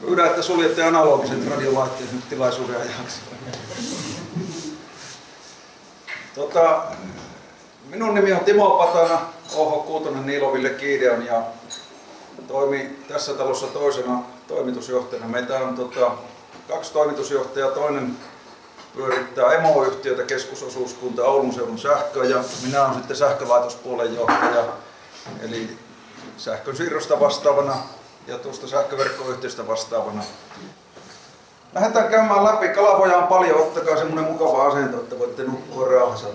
Pyydän, että suljette analogiset radiolaitteet nyt tilaisuuden ajaksi. Minun nimi on Timo Patana, OH Kuutonen Niiloville Kiideon ja toimin tässä talossa toisena toimitusjohtajana. Meitä on 2 toimitusjohtajaa, toinen pyörittää emoyhtiötä keskusosuuskunta Oulun seudun sähköä ja minä olen sitten sähkölaitospuolen johtaja, eli sähkön siirrosta vastaavana ja tuosta sähköverkkoyhtiöstä vastaavana. Lähdetään käymään läpi. Kalavoja on paljon, ottakaa semmoinen mukava asento, että voitte nukkua rauhassa.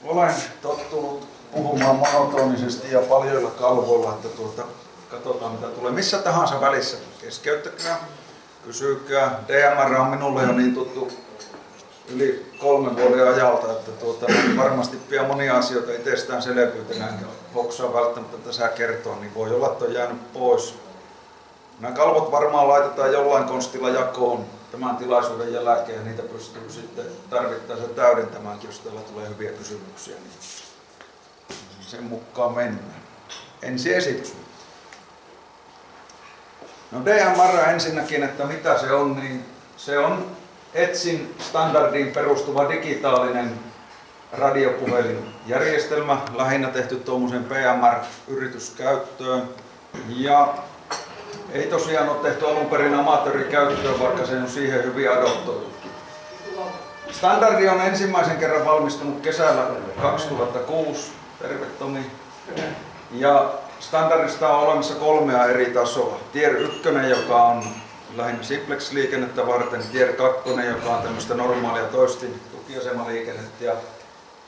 Olen tottunut puhumaan monotonisesti ja paljoilla kalvoilla, että katsotaan mitä tulee. Missä tahansa välissä keskeyttäkää, kysykää. DMR on minulle jo niin tuttu yli 3 vuoden ajalta, että varmasti pian monia asioita itsestäänselvyytenä enkä hoksaa välttämättä tässä kertoa, niin voi olla, että on jäänyt pois. Nämä kalvot varmaan laitetaan jollain konstilla jakoon tämän tilaisuuden jälkeen ja niitä pystyy sitten tarvittaessa täydentämäänkin, jos täällä tulee hyviä kysymyksiä, niin sen mukaan mennään. Ensi esitys. No DMR ensinnäkin, että mitä se on, niin se on ETSin standardiin perustuva digitaalinen radiopuhelinjärjestelmä, lähinnä tehty tuommoisen PMR-yrityskäyttöön. Ja ei tosiaan ole tehty alun perin amatöörikäyttöön, vaikka se on siihen hyvin adoptoitu. Standardi on ensimmäisen kerran valmistunut kesällä 2006. Terve Tomi. Ja standardista on olemassa 3 eri tasoa. Tier 1, joka on lähinnä simplex-liikennettä varten, Tier 2, joka on tämmöistä normaalia toistin tukiasemaliikennettä ja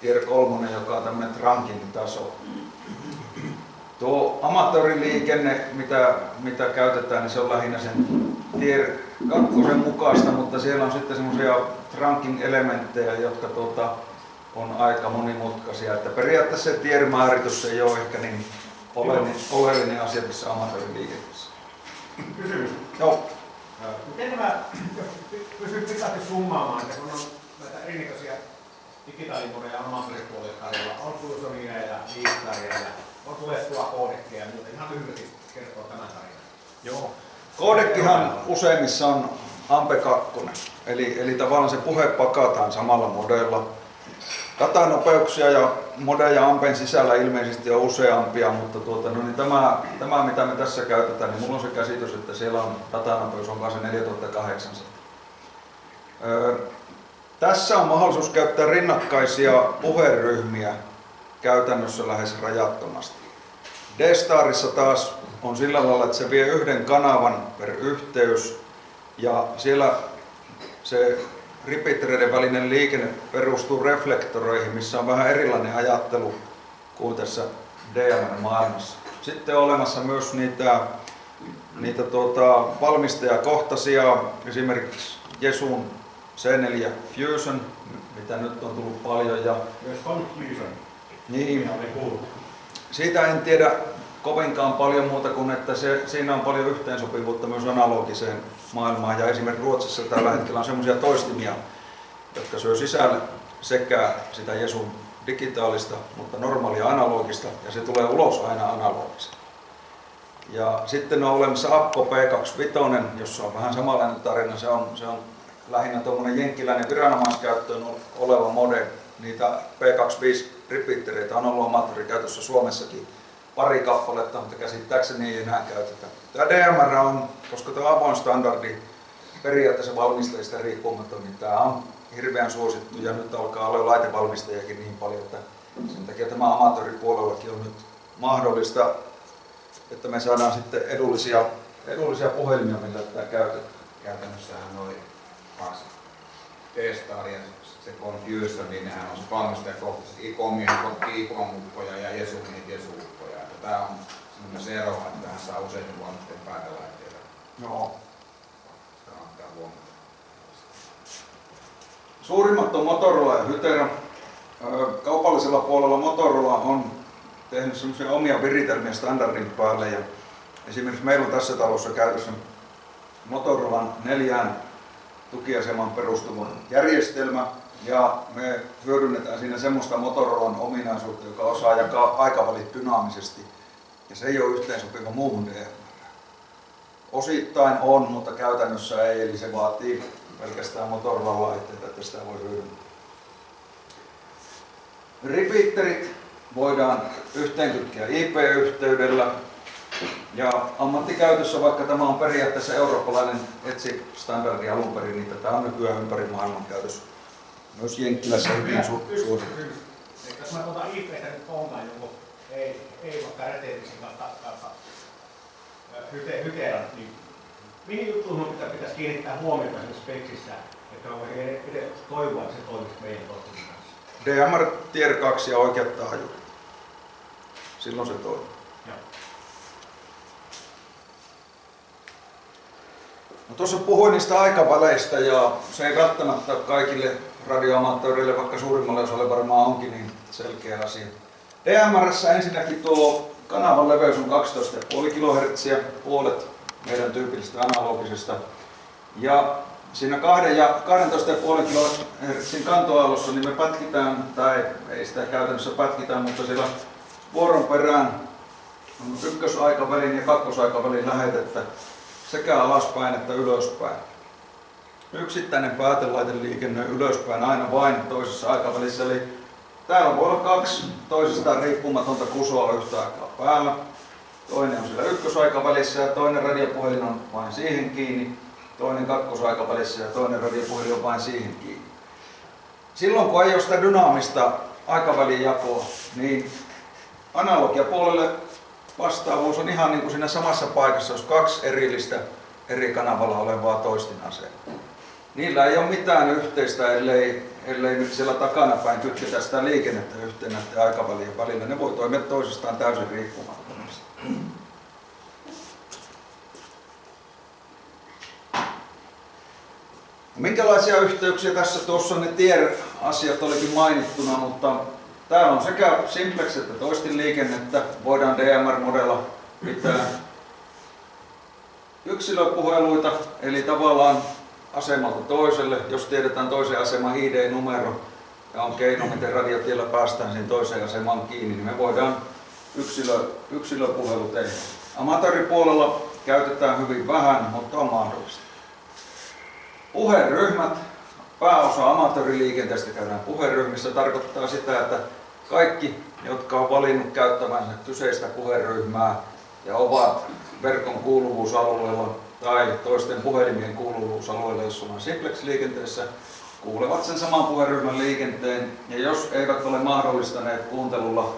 Tier 3, joka on tämmöinen trunking-taso. Tuo amatööriliikenne, mitä käytetään, niin se on lähinnä sen Tier 2 mukaista, mutta siellä on sitten semmoisia trunking-elementtejä, jotka on aika monimutkaisia. Että periaatteessa se tier-määritys ei ole ehkä niin oleellinen asia tässä amatööriliikenteessä. Kysymys. Joo. Miten nämä, jos pystyt pikaisesti summaamaan, että kun on näitä erinäköisiä digitaalimodeja amatööripuolella tarjolla, on Pulsonia ja Liistaria ja on tulettua koodekkeja ja muuta, ihan lyhyesti kertoo tämän tarinan. Joo. Koodekkihan useimmissa on AMPE2, eli tavallaan se puhe pakataan samalla modella. Datanopeuksia ja modeja AMPen sisällä ilmeisesti on useampia, mutta tämä mitä me tässä käytetään, niin minulla on se käsitys, että siellä on datanopeus on kanssa 4800. Tässä on mahdollisuus käyttää rinnakkaisia puheryhmiä käytännössä lähes rajattomasti. D-Starissa taas on sillä lailla, että se vie 1 kanavan per yhteys ja siellä se repeatereiden välinen liikenne perustuu reflektoreihin, missä on vähän erilainen ajattelu kuin tässä DMR-maailmassa. Sitten on olemassa myös niitä valmistajakohtaisia, esimerkiksi Jesun C4 Fusion, mitä nyt on tullut paljon. Ja myös Confusion. Niin. Siitä en tiedä kovinkaan paljon muuta kuin, että siinä on paljon yhteensopivuutta myös analogiseen maailmaan. Ja esimerkiksi Ruotsissa tällä hetkellä on sellaisia toistimia, jotka syö sisälle sekä sitä Jesun digitaalista, mutta normaalia analogista, ja se tulee ulos aina analogista. Ja sitten on olemassa Appo P25, jossa on vähän samanlainen tarina. Se on lähinnä tuommoinen jenkkiläinen viranomaiskäyttöön oleva mode. Niitä P25 repeatereitä on ollut amatöörikäytössä Suomessakin pari kappaletta, mutta käsittääkseni ei enää käytetä. Tämä DMR on, koska tämä on avoin standardi periaatteessa valmistajista riippumatta, niin tämä on hirveän suosittu ja nyt alkaa olla laitevalmistajakin niin paljon, että sen takia tämä amatööripuolellakin on nyt mahdollista, että me saadaan sitten edullisia puhelimia, millä tätä käytetään. Käytännössähän noin 2 D-Staria, se Confusion, niin nehän on se valmistajakohtaisesti ICOMien ICOM-ukkoja ja Jesumin Jesu-ukkoja. Tämä on semmoinen se ero, että tähän saa usein valmistajien päätelaitteita. Joo. Kannattaa huomata. Suurimmat on Motorola ja Hytera. Kaupallisella puolella Motorola on tehnyt semmoisia omia viritelmiä standardin päälle. Ja esimerkiksi meillä on tässä talossa käytössä Motorolan 4 tukiaseman perustuva järjestelmä ja me hyödynnetään siinä semmoista Motorolan ominaisuutta, joka osaa jakaa aikavälit dynaamisesti ja se ei ole yhteensopiva muuhun DMR. osittain on, mutta käytännössä ei, eli se vaatii pelkästään Motorola-laitteita, että sitä voi hyödyntää. Repeaterit voidaan yhteenkytkeä IP-yhteydellä ja ammattikäytössä, vaikka tämä on periaatteessa eurooppalainen ETSI-standardi alun perin, niin tätä on nykyään ympäri maailman käytössä. Myös Jenkkilässä hyvin suosittu. Jos mä tuota IPtä nyt onkaan joku, ei vaikka Reteeriksen kautta hyteera, niin mihin juttuun pitäisi kiinnittää huomiota esimerkiksi speksissä, että me voisin edes toivoa, että se toimisi meidän toistensa kanssa? DMR Tier 2 ja oikeat taajuudet. Silloin se toimii. No, tuossa puhuin niistä aikaväleistä ja se ei välttämättä kaikille radioamatööreille, vaikka suurimmalle osalle varmaan onkin, niin selkeä asia. DMR:ssä ensinnäkin tuo kanavan leveys on 12,5 kHz, puolet meidän tyypillisestä analogisesta. Ja siinä 2 ja 12,5 kHz kantoaallossa niin me pätkitään, tai ei sitä käytännössä pätkitään, mutta siellä vuoron perään on ykkösaikavälin ja kakkosaikavälin lähetettä sekä alaspäin että ylöspäin. Yksittäinen päätelaiteliikenne ylöspäin aina vain toisessa aikavälissä, eli täällä voi olla 2 toisistaan riippumatonta kusoa yhtä aikaa päällä. Toinen on siellä ykkösaikavälissä ja toinen radiopuhelin on vain siihen kiinni. Toinen kakkosaikavälissä ja toinen radiopuhelin on vain siihen kiinni. Silloin kun ei ole sitä dynaamista aikavälijakoa, niin analogiapuolelle vastaavuus on ihan niin kuin siinä samassa paikassa, jos 2 erillistä eri kanavalla olevaa toistinasemaa. Niillä ei ole mitään yhteistä, ellei nyt siellä takana päin kytketä sitä liikennettä yhteen näiden aikavälien välillä. Ne voi toimia toisistaan täysin riippumattomasti. Minkälaisia yhteyksiä tässä tuossa ne tier-asiat olikin mainittuna, mutta täällä on sekä simplex että toistinliikennettä. Voidaan DMR-modella pitää yksilöpuheluita, eli tavallaan asemalta toiselle, jos tiedetään toisen aseman ID-numero ja on keino, miten radiotiellä päästään siihen toiseen asemaan kiinni, niin me voidaan yksilöpuhelu tehdä. Amatööripuolella käytetään hyvin vähän, mutta on mahdollista. Puheryhmät. Pääosa amatööriliikenteestä käydään puheryhmissä. Tarkoittaa sitä, että kaikki, jotka on valinnut käyttävänsä kyseistä puheryhmää ja ovat verkon kuuluvuusalueella tai toisten puhelimien kuuluvuusalueella, jos ollaan simplex-liikenteessä, kuulevat sen saman puheryhmän liikenteen. Ja jos eivät ole mahdollistaneet kuuntelulla,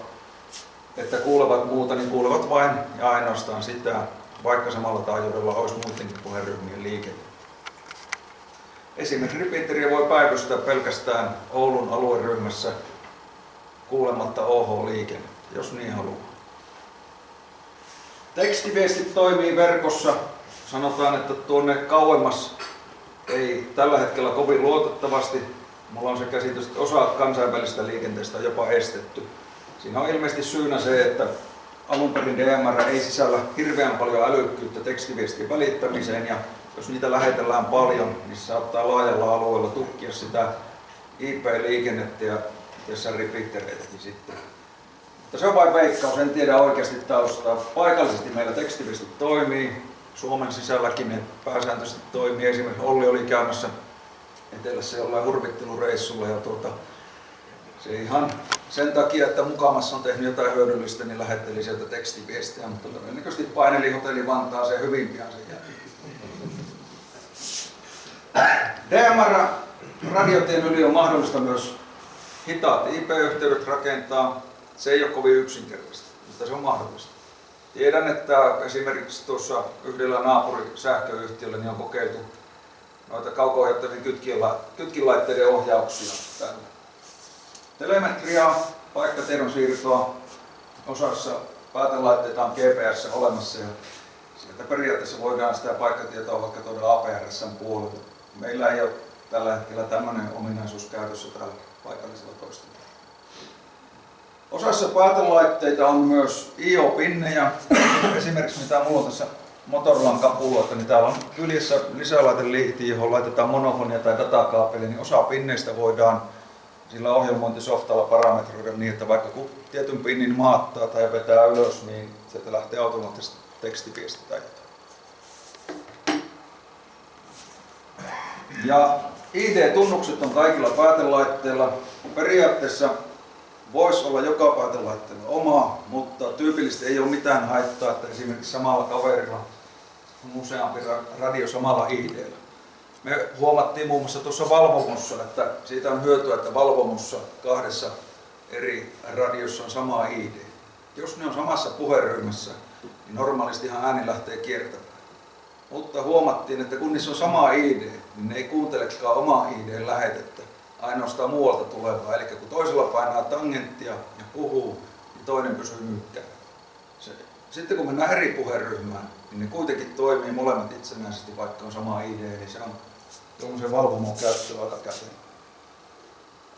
että kuulevat muuta, niin kuulevat vain ja ainoastaan sitä, vaikka samalla taajuudella olisi muidenkin puheryhmien liikenne. Esimerkiksi repeateria voi päivystää pelkästään Oulun alueryhmässä kuulematta OH-liikennettä, jos niin haluaa. Tekstiviestit toimii verkossa. Sanotaan, että tuonne kauemmas ei tällä hetkellä kovin luotettavasti. Mulla on se käsitys, että osa kansainvälistä liikenteestä on jopa estetty. Siinä on ilmeisesti syynä se, että alun perin DMR ei sisällä hirveän paljon älykkyyttä tekstiviestin välittämiseen, ja jos niitä lähetellään paljon, niin se saattaa laajalla alueella tukkia sitä IP-liikennettä ja tässä repeatereitäkin sitten. Mutta se on vain veikkaus, en tiedä oikeasti taustaa. Paikallisesti meillä tekstiviestit toimii, Suomen sisälläkin ne pääsääntöisesti toimii. Esimerkiksi Olli oli käymässä etelässä jollain hurvittelureissulla ja se ihan sen takia, että mukamassa on tehnyt jotain hyödyllistä, niin lähetteli sieltä tekstiviestiä, mutta todennäköisesti paineli hotelli Vantaaseen hyvin pian sen jälkeen. DMR radiotien yli on mahdollista myös hitaat IP-yhteydet rakentaa. Se ei ole kovin yksinkertaista, mutta se on mahdollista. Tiedän, että esimerkiksi tuossa yhdellä naapurisähköyhtiöllä niin on kokeiltu noita kauko-ohjattavien kytkinlaitteiden ohjauksia tällä. Telemetriaa, paikkatiedon siirtoa, osassa päätelaitteita on GPS olemassa ja sieltä periaatteessa voidaan sitä paikkatietoa vaikka tuoda APRS:n puolelta. Meillä ei ole tällä hetkellä tämmöinen ominaisuus käytössä täällä paikallisella toistella. Osassa päätelaitteita on myös IO-pinnejä, esimerkiksi mitä mulla on tässä Motorolan kapuloita, niin täällä on kyljessä lisälaitelihti, johon laitetaan monofonia tai datakaapeli, niin osa pinneistä voidaan sillä ohjelmointisoftalla parametroida niin, että vaikka kun tietyn pinnin maattaa tai vetää ylös, niin sieltä lähtee automaattisesti tekstiviesti tai jotain. Ja ID-tunnukset on kaikilla päätelaitteilla. Periaatteessa voisi olla joka päätelaitteella oma, mutta tyypillisesti ei ole mitään haittaa, että esimerkiksi samalla kaverilla on useampi radio samalla ID:llä. Me huomattiin muun muassa tuossa valvomossa, että siitä on hyötyä, että valvomossa 2 eri radiossa on sama ID. Jos ne on samassa puheryhmässä, niin normaalistihan ääni lähtee kiertämään. Mutta huomattiin, että kun niissä on sama ID, niin ne ei kuuntelekaan omaa ID:n lähetettä, ainoastaan muualta tulevaa. Eli kun toisella painaa tangenttia ja puhuu, niin toinen pysyy mykkällä. Sitten kun mennään eri puheryhmään, niin ne kuitenkin toimii molemmat itsenäisesti, vaikka on sama ID. Eli se on tuollaisen valvomon käyttöön aika kätevä.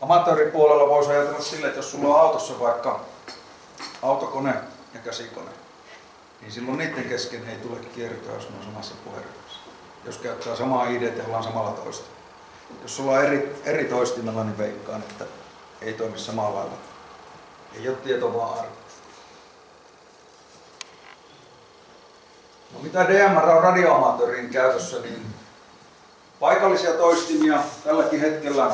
Amatööripuolella voisi ajatella sille, että jos sulla on autossa vaikka autokone ja käsikone, niin silloin niiden kesken ei tule kiertoa, jos ne on samassa puheryhmässä. Jos käyttää samaa ID ja ollaan samalla toista. Jos sulla on eri toistimella, niin veikkaan, että ei toimi samalla lailla. Ei ole tieto vaan arvo. No mitä DMR on radioamatöörin käytössä, niin paikallisia toistimia tälläkin hetkellä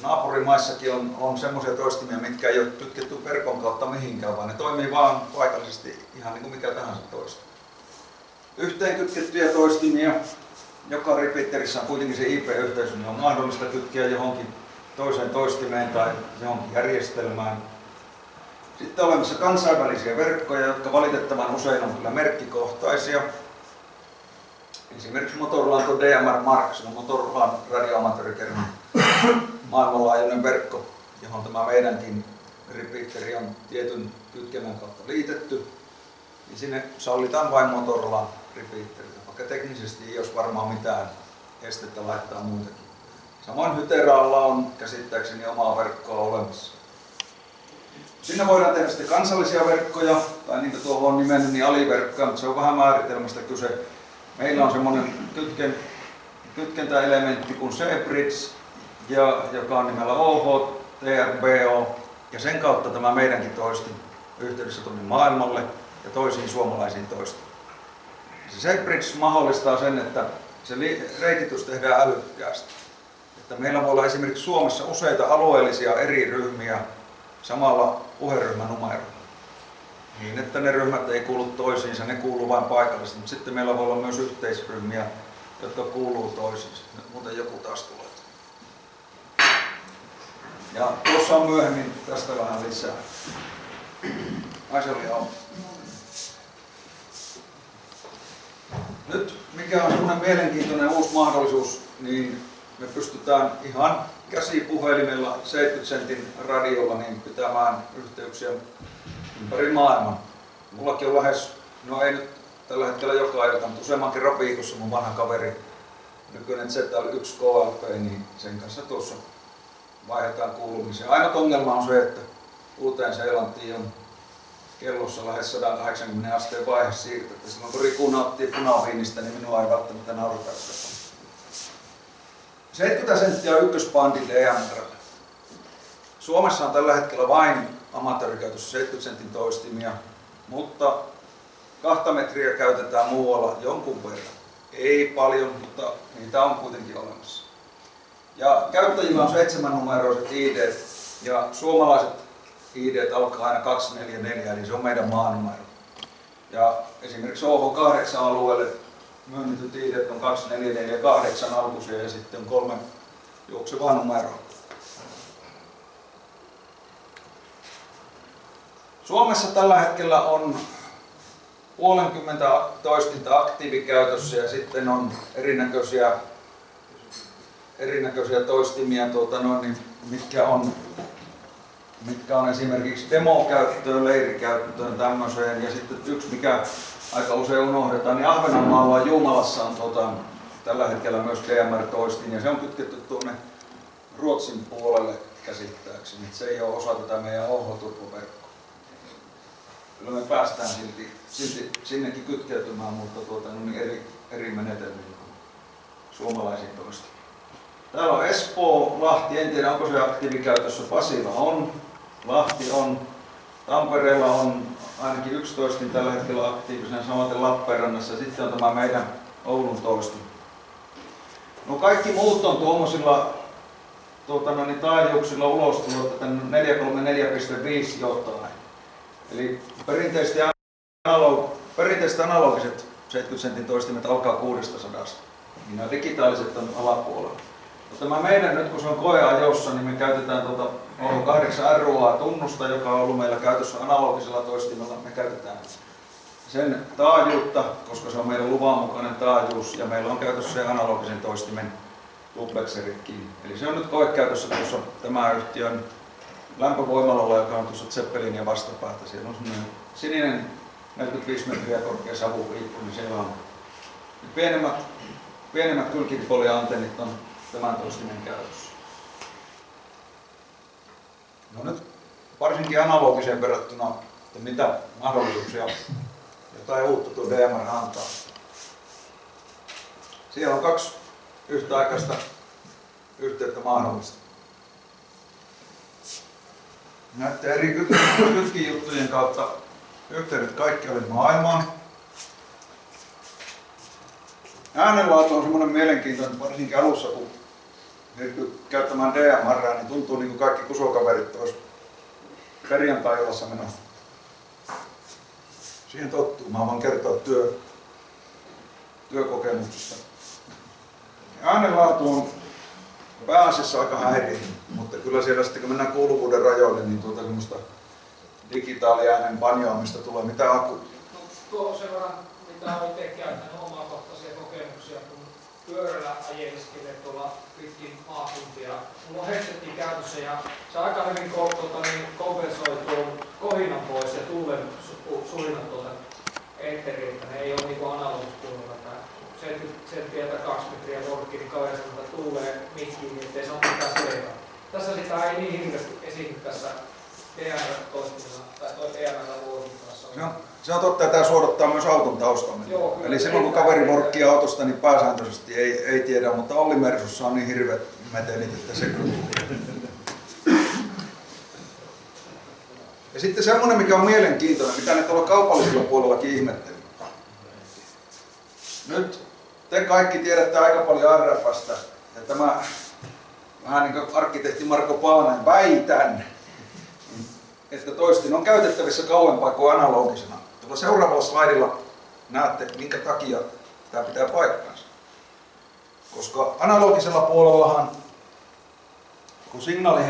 naapurimaissakin on semmoisia toistimia, mitkä ei ole kytketty verkon kautta mihinkään, vaan ne toimii vaan paikallisesti ihan niin kuin mikä tahansa toisti. Yhteen kytkettyjä toistimia, joka repeaterissä on kuitenkin se IP-yhteys, niin on mahdollista kytkeä johonkin toiseen toistimeen tai johonkin järjestelmään. Sitten on olemassa kansainvälisiä verkkoja, jotka valitettavan usein on kyllä merkkikohtaisia. Esimerkiksi Motorolan tuo DMR Mark, se on Motorolan radioamatöörikerhon maailmanlaajuinen verkko, johon tämä meidänkin repeateri on tietyn kytkennän kautta liitetty. Niin sinne sallitaan vain Motorolan repeateritä, vaikka teknisesti ei olisi varmaan mitään estettä laittaa muitakin. Samoin Hyteraalla on käsittääkseni omaa verkkoa olemassa. Sinne voidaan tehdä sitten kansallisia verkkoja, tai niin kuin tuohon on nimennyt, niin aliverkkoja, mutta se on vähän määritelmästä kyse. Meillä on semmoinen kytkentäelementti kuin C-Bridge, joka on nimellä OHTRBO, ja sen kautta tämä meidänkin toistin yhteydessä tuonne maailmalle ja toisiin suomalaisiin toistiin. Se C-Bridge mahdollistaa sen, että se reititys tehdään älykkäästi. Että meillä voi olla esimerkiksi Suomessa useita alueellisia eri ryhmiä samalla puheryhmänumerolla. Niin, että ne ryhmät ei kuulu toisiinsa, ne kuuluu vain paikallisesti. Mutta sitten meillä voi olla myös yhteisryhmiä, jotka kuuluu toisiinsa. Nyt muuten joku taas tulee. Ja tuossa on myöhemmin tästä vähän lisää. Ai se oli auto. Nyt mikä on semmoinen mielenkiintoinen uusi mahdollisuus, niin me pystytään ihan käsipuhelimella 70 sentin radiolla niin pitämään yhteyksiä ympäri maailman. Mullakin on lähes, no ei nyt tällä hetkellä joka ilta, mutta useamman kerran viikossa mun vanha kaveri, nykyinen ZL1 KLP, niin sen kanssa tuossa vaihdetaan kuulumisia. Ainut ongelma on se, että Uuteen-Seelantiin on kellossa lähes 180 asteen vaihesiirto. Silloin kun Riku nauttii punaviinistä, niin minua ei välttämättä naurata sitä. 70 senttiä on ykkösbandi DMR. Suomessa on tällä hetkellä vain amatöörikäytössä 70 sentin toistimia, mutta 2 metriä käytetään muualla jonkun verran. Ei paljon, mutta niitä on kuitenkin olemassa. Ja käyttäjillä on 7-numeroiset ID ja suomalaiset ID alkaa aina 244, eli se on meidän maanumero. Ja esimerkiksi OH8-alueelle myönnetyt ID on 2448 alkuisia ja sitten on 3 juoksevaa numeroa. Suomessa tällä hetkellä on 50 toistinta aktiivikäytössä ja sitten on erinäköisiä toistimia, mitkä on esimerkiksi demokäyttöön, leirikäyttöön tämmöiseen. Ja sitten yksi, mikä aika usein unohdetaan, niin Ahvenanmaalla ja Jumalassa on tällä hetkellä myös DMR-toistin ja se on kytketty tuonne Ruotsin puolelle käsittääkseni. Se ei ole osa tätä meidän OH-turboverkkoa. Kyllä me päästään silti sinnekin kytkeytymään, mutta eri menetelmiin kuin suomalaisiin toistiin. Täällä on Espoo, Lahti, en tiedä onko se aktiivikäytössä, Pasila on, Lahti on, Tampereella on ainakin 11 tällä hetkellä aktiivisena, samaten Lappeenrannassa, sitten on tämä meidän Oulun toistin. No kaikki muut on tuommoisilla taajuuksilla ulostulot, että 434.5 jotain. Eli perinteiset analogiset 70 sentin toistimet alkaa 600, niin nämä digitaaliset on alapuolella. Tämä meidän nyt, kun se on koeajossa, niin me käytetään Oulu 8 RUA-tunnusta, joka on ollut meillä käytössä analogisella toistimella. Me käytetään sen taajuutta, koska se on meidän luvan mukainen taajuus, ja meillä on käytössä se analogisen toistimen duplexeritkin. Eli se on nyt koekäytössä tuossa tämä yhtiön lämpövoimalolla, joka on tuossa Zeppelinin vastapäätä. Siellä on semmoinen sininen 45 metriä korkea savupiippu, niin siellä on pienemmät kylkipolia-antennit on tämän toistimen käytössä. No nyt varsinkin analogiseen verrattuna, että mitä mahdollisuuksia jotain uutta tuo DMR antaa. Siellä on 2 yhtäaikaista yhteyttä mahdollista. Näiden eri kytkijuttujen kautta yhteydet kaikkialle maailmaan. Äänenlaatu on semmoinen mielenkiintoinen, varsinkin alussa, kun siirtyy käyttämään DMR, niin tuntuu niin kuin kaikki kusokaverit olisi perjantai-illassa menossa. Siihen tottuu. Mä voin kertoa työkokemuksesta. Äänenlaatu on pääasiassa aika häiriöinen, mutta kyllä siellä sitten kun mennään kuuluvuuden rajoille, niin semmoista digitaaliäänen banjoamista tulee mitä akku. No, tuo sen verran, mitä olen itse käyttänyt omakohtaisia kokemuksia, kun pyörällä ajeliskelee tuolla pitkin maakuntia. Mulla on headsetti käytössä ja se aika hyvin kompensoi tuon kohinan pois ja tuulen suhinan tuolta eetteriltä. Ne ei ole niin kuin analogispuolella. 70 senttiä tai 2 metriä vorkki, niin kaveri sanoo, että tuulee mikkiin, niin ettei saa mitään selvää. Tässä sitä ei niin hirveästi esiinny tässä DMR-toistimella tai toi DMR-luokinnassa. Se on totta, että tämä suodattaa myös auton taustalle. Eli silloin kun kaveri vorkkii autosta, niin pääsääntöisesti ei tiedä, mutta Olli Mersussa on niin hirveät metelit, että se kyllä. Ja sitten semmoinen, mikä on mielenkiintoinen, mitä ne tuolla kaupallisella puolellakin ihmettelee. Nyt te kaikki tiedätte aika paljon RF:stä, ja tämä vähän niin kuin arkkitehti Marko Paananen väitän, että toistin on käytettävissä kauempaa kuin analogisena. Tuolla seuraavalla slaidilla näette, minkä takia tämä pitää paikkansa. Koska analogisella puolellahan, kun signaali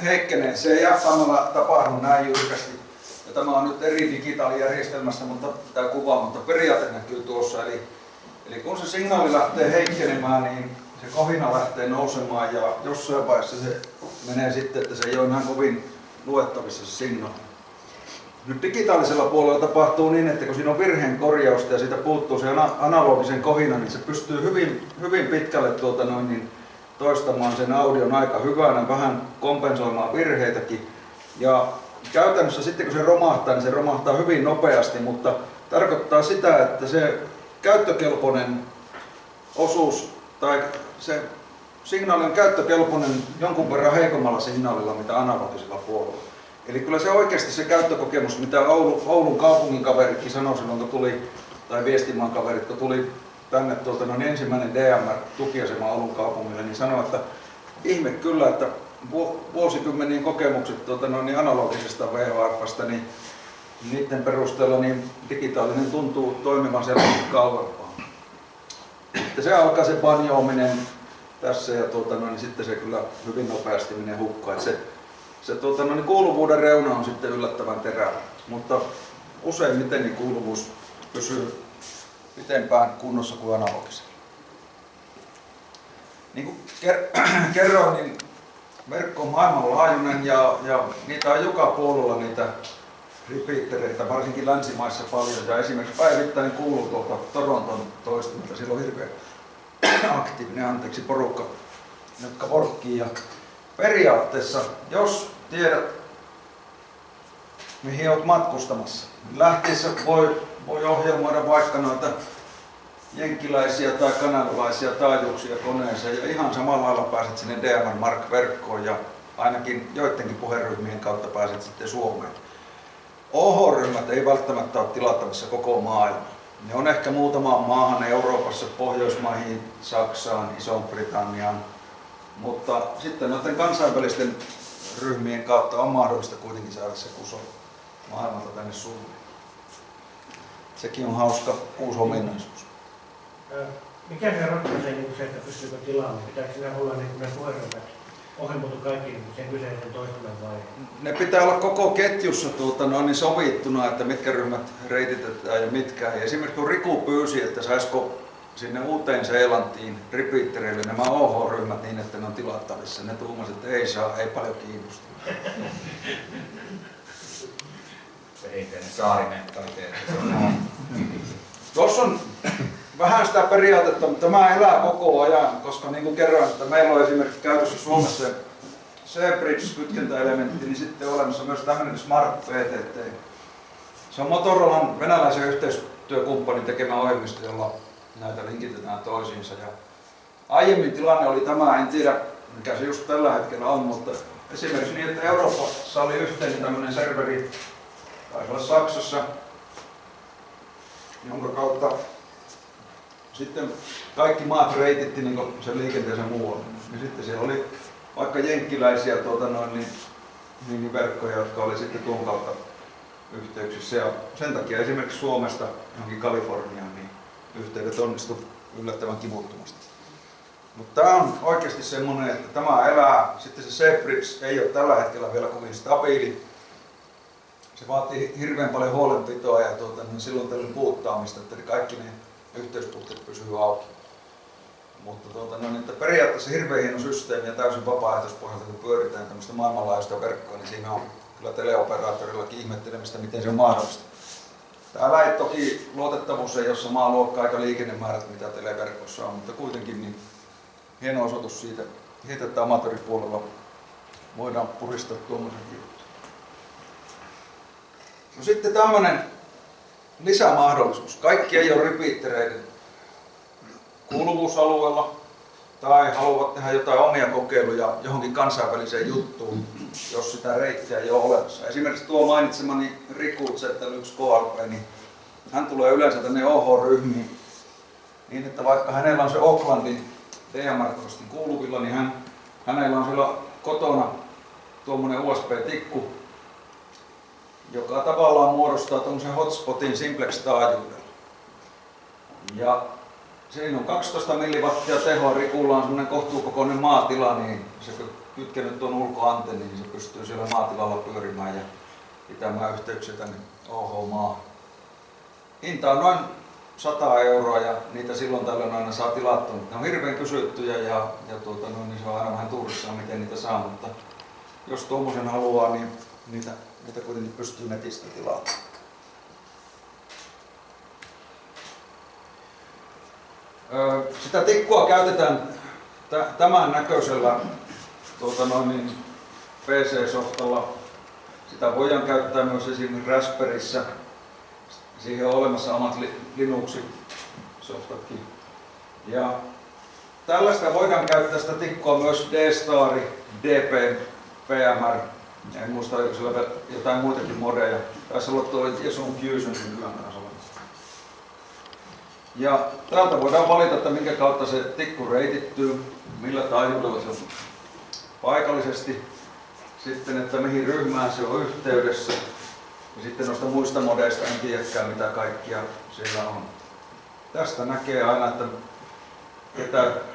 heikkenee, se ei samalla tapahdu näin jyrkästi. Ja tämä on nyt eri digitaalijärjestelmästä, mutta tämä kuva, mutta periaate näkyy tuossa. Eli kun se signaali lähtee heikkenemään, niin se kohina lähtee nousemaan ja jossain vaiheessa se menee sitten, että se ei ole ihan kovin luettavissa se signaali. Nyt digitaalisella puolella tapahtuu niin, että kun siinä on virheen korjausta ja siitä puuttuu se analogisen kohina, niin se pystyy hyvin pitkälle toistamaan sen audion aika hyvänä, vähän kompensoimaan virheitäkin. Ja käytännössä sitten kun se romahtaa, niin se romahtaa hyvin nopeasti, mutta tarkoittaa sitä, että se käyttökelpoinen osuus tai se signaali on käyttökelpoinen jonkun verran heikommalla signaalilla mitä analogisella puolella. Eli kyllä se oikeasti se käyttökokemus, mitä Oulun kaupungin kaveritkin sanoi silloin, kun tuli, tai Viestimaan kaverit, kun tuli tänne ensimmäinen DMR-tukiasema Oulun kaupungille, niin sanoi, että ihme kyllä, että vuosikymmenien kokemukset analogisesta VHF:stä, niin niiden perusteella niin digitaalinen tuntuu toimivan selvästi kauempaa. Sitten se alkaa se banjoaminen tässä ja niin sitten se kyllä hyvin nopeasti menee hukkaan. Se kuuluvuuden reuna on sitten yllättävän terävä, mutta useimmiten niin kuuluvuus pysyy pitempään kunnossa kuin analogisella. Niin kuin kerroin, niin verkko on maailmanlaajuinen ja niitä on joka puolella niitä repeatereitä, varsinkin länsimaissa paljon. Ja esimerkiksi päivittäin kuuluu tuolta Toronton toistimelta, siellä on hirveän aktiivinen porukka, jotka vorkkii. Ja periaatteessa, jos tiedät, mihin olet matkustamassa, niin lähtiessä voi ohjelmoida vaikka noita jenkkiläisiä tai kanadalaisia taajuuksia koneeseen ja ihan samalla lailla pääset sinne DMR Mark-verkkoon ja ainakin joidenkin puheryhmien kautta pääset sitten Suomeen. OH-ryhmät ei välttämättä ole tilattavissa koko maailmaan. Ne on ehkä muutamaan maahan Euroopassa, Pohjoismaihin, Saksaan, Iso-Britanniaan, mutta sitten noiden kansainvälisten ryhmien kautta on mahdollista kuitenkin saada se kuso maailmalta tänne Suomeen. Sekin on hauska uusi ominaisuus. Mikä se ratkaisee niin se, että pystyykö tilaamaan? Pitääkö siinä olla niin ne puheryhmät ohjelmoitu kaikki niin sen kyseisen toistuman vai? Ne pitää olla koko ketjussa niin sovittuna, että mitkä ryhmät reititetään ja mitkä ei. Esimerkiksi kun Riku pyysi, että saisiko sinne Uuteen-Seelantiin repeatereille nämä OH-ryhmät niin, että ne on tilattavissa. Ne tuumasivat, että ei saa, ei paljon kiinnosta. Perinteinen saarimentaliteetti. Tuossa on vähän sitä periaatetta, mutta tämä elää koko ajan, koska niin kuin kerroin, että meillä on esimerkiksi käytössä Suomessa C-Bridge-kytkentäelementti, niin sitten on olemassa myös tämmöinen Smart PTT. Se on Motorolan venäläisen yhteistyökumppanin tekemä ohjelmisto, jolla näitä linkitetään toisiinsa. Ja aiemmin tilanne oli tämä, en tiedä mikä se just tällä hetkellä on, mutta esimerkiksi niin, että Euroopassa oli yhteinen tämmöinen serveri, taisi olla Saksassa, jonka kautta sitten kaikki maat reititti niin sen liikenteensä muualle. Ja sitten siellä oli vaikka jenkkiläisiä niin verkkoja, jotka oli sitten tuon kautta yhteyksissä. Ja sen takia esimerkiksi Suomesta johonkin Kaliforniaan niin yhteydet onnistu yllättävän kivuttomasti. Mutta tämä on oikeasti semmoinen, että tämä elää. Sitten se C-Bridge ei ole tällä hetkellä vielä kovin stabiili. Se vaatii hirveän paljon huolenpitoa ja silloin tällöin puuttaamista, että kaikki ne yhteysputket pysyy auki. Mutta että periaatteessa hirveän hieno systeemi ja täysin vapaaehtoispohjalta, kun pyöritään tämmöistä maailmanlaajuista verkkoa, niin siinä on kyllä teleoperaattorillakin ihmettelemistä, miten se on mahdollista. Täällä ei toki luotettavuus ei ole samaa luokkaa aika liikennemäärät, mitä televerkossa on, mutta kuitenkin niin hieno osoitus siitä, että amatööripuolella voidaan puristaa tuommoisenkin juttu. No sitten tämmöinen lisämahdollisuus. Kaikki ei ole repeatereiden kuuluvuusalueella tai haluavat tehdä jotain omia kokeiluja johonkin kansainväliseen juttuun, jos sitä reittiä ei ole olemassa. Esimerkiksi tuo mainitsemani Riku Z1 KLP, niin hän tulee yleensä tänne OH-ryhmiin niin, että vaikka hänellä on se Aucklandin DMR-kostin kuuluvilla, niin hänellä on siellä kotona tuommoinen USB-tikku, joka tavallaan muodostaa tuommoisen hotspotin simplex-taajuudella. Ja siinä on 12 milliwattia tehoa, Rikulla on semmoinen kohtuukokoinen maatila, niin se kytkenyt tuon ulkoantennin, niin se pystyy siellä maatilalla pyörimään ja pitämään yhteyksiä tänne OH-maahan. Hinta on noin 100 € ja niitä silloin tällöin aina saa tilattua. Ne on hirveän kysyttyjä ja niin se on aina vähän tuurissaan miten niitä saa, mutta jos tuommoisen haluaa, niin niitä kuitenkin pystyy netistä tilaamaan. Sitä tikkua käytetään tämän näköisellä PC-softalla. Sitä voidaan käyttää myös esimerkiksi Raspberryssä. Siihen on olemassa omat Linux-softatkin. Ja tällaista voidaan käyttää sitä tikkua myös D-Star, DP, PMR. En muista, oliko siellä jotain muitakin modeja. Taisi olla tuo Jesun Fusion nykyään kanssa. Ja täältä voidaan valita, että minkä kautta se tikku reitittyy, millä taajuudella se on paikallisesti, sitten että mihin ryhmään se on yhteydessä ja sitten noista muista modeista en tiedäkään mitä kaikkia siellä on. Tästä näkee aina, että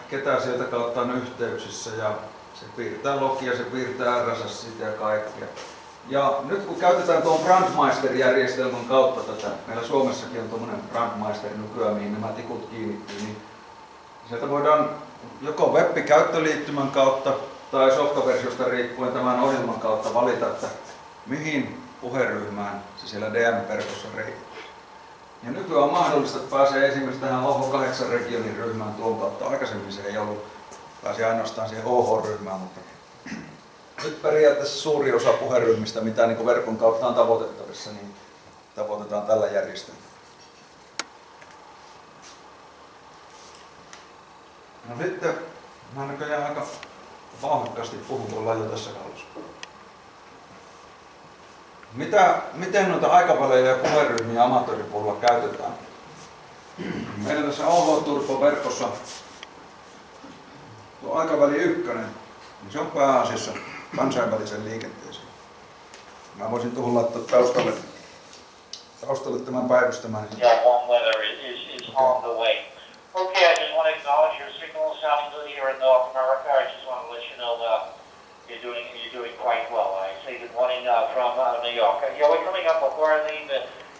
ketä sieltä kautta on yhteyksissä ja se piirtää logia, se piirtää RSS ja kaikkea. Ja nyt kun käytetään tuon Brandmeister-järjestelmän kautta tätä, meillä Suomessakin on tuommoinen Brandmeister nykyään, mihin nämä tikut kiinnittyy, niin sieltä voidaan joko web-käyttöliittymän kautta tai softaversiosta riippuen tämän ohjelman kautta valita, että mihin puheryhmään se siellä DM-verkossa reittyy. Ja nykyään on mahdollista, että pääsee esimerkiksi tähän OH8-regionin ryhmään tuon kautta. Aikaisemmin se ei ollut, pääsi ainoastaan siihen OH-ryhmään, mutta nyt periaatteessa suuri osa puheryhmistä, mitä niin verkon kautta on tavoitettavissa, niin tavoitetaan tällä järjestelmällä. No sitten, mä näköjään aika vauhdikkaasti puhun, kun ollaan jo tässä kalussa. Miten noita aikavälejä ja puheryhmiä amatööripuolella käytetään? Meillä tässä OH Turbo-verkossa tuo aikaväli 1, niin se on pääasiassa kansainvälisen liikenteeseen. Mä voisin tuohon laittaa taustalle tämän päivystämään. Yeah, warm weather is on the way. Okay, I just want to acknowledge your signal sounding good here in North America. I just want to let you know that you're doing quite well. I say good morning from New York. Yeah, we're coming up before I leave.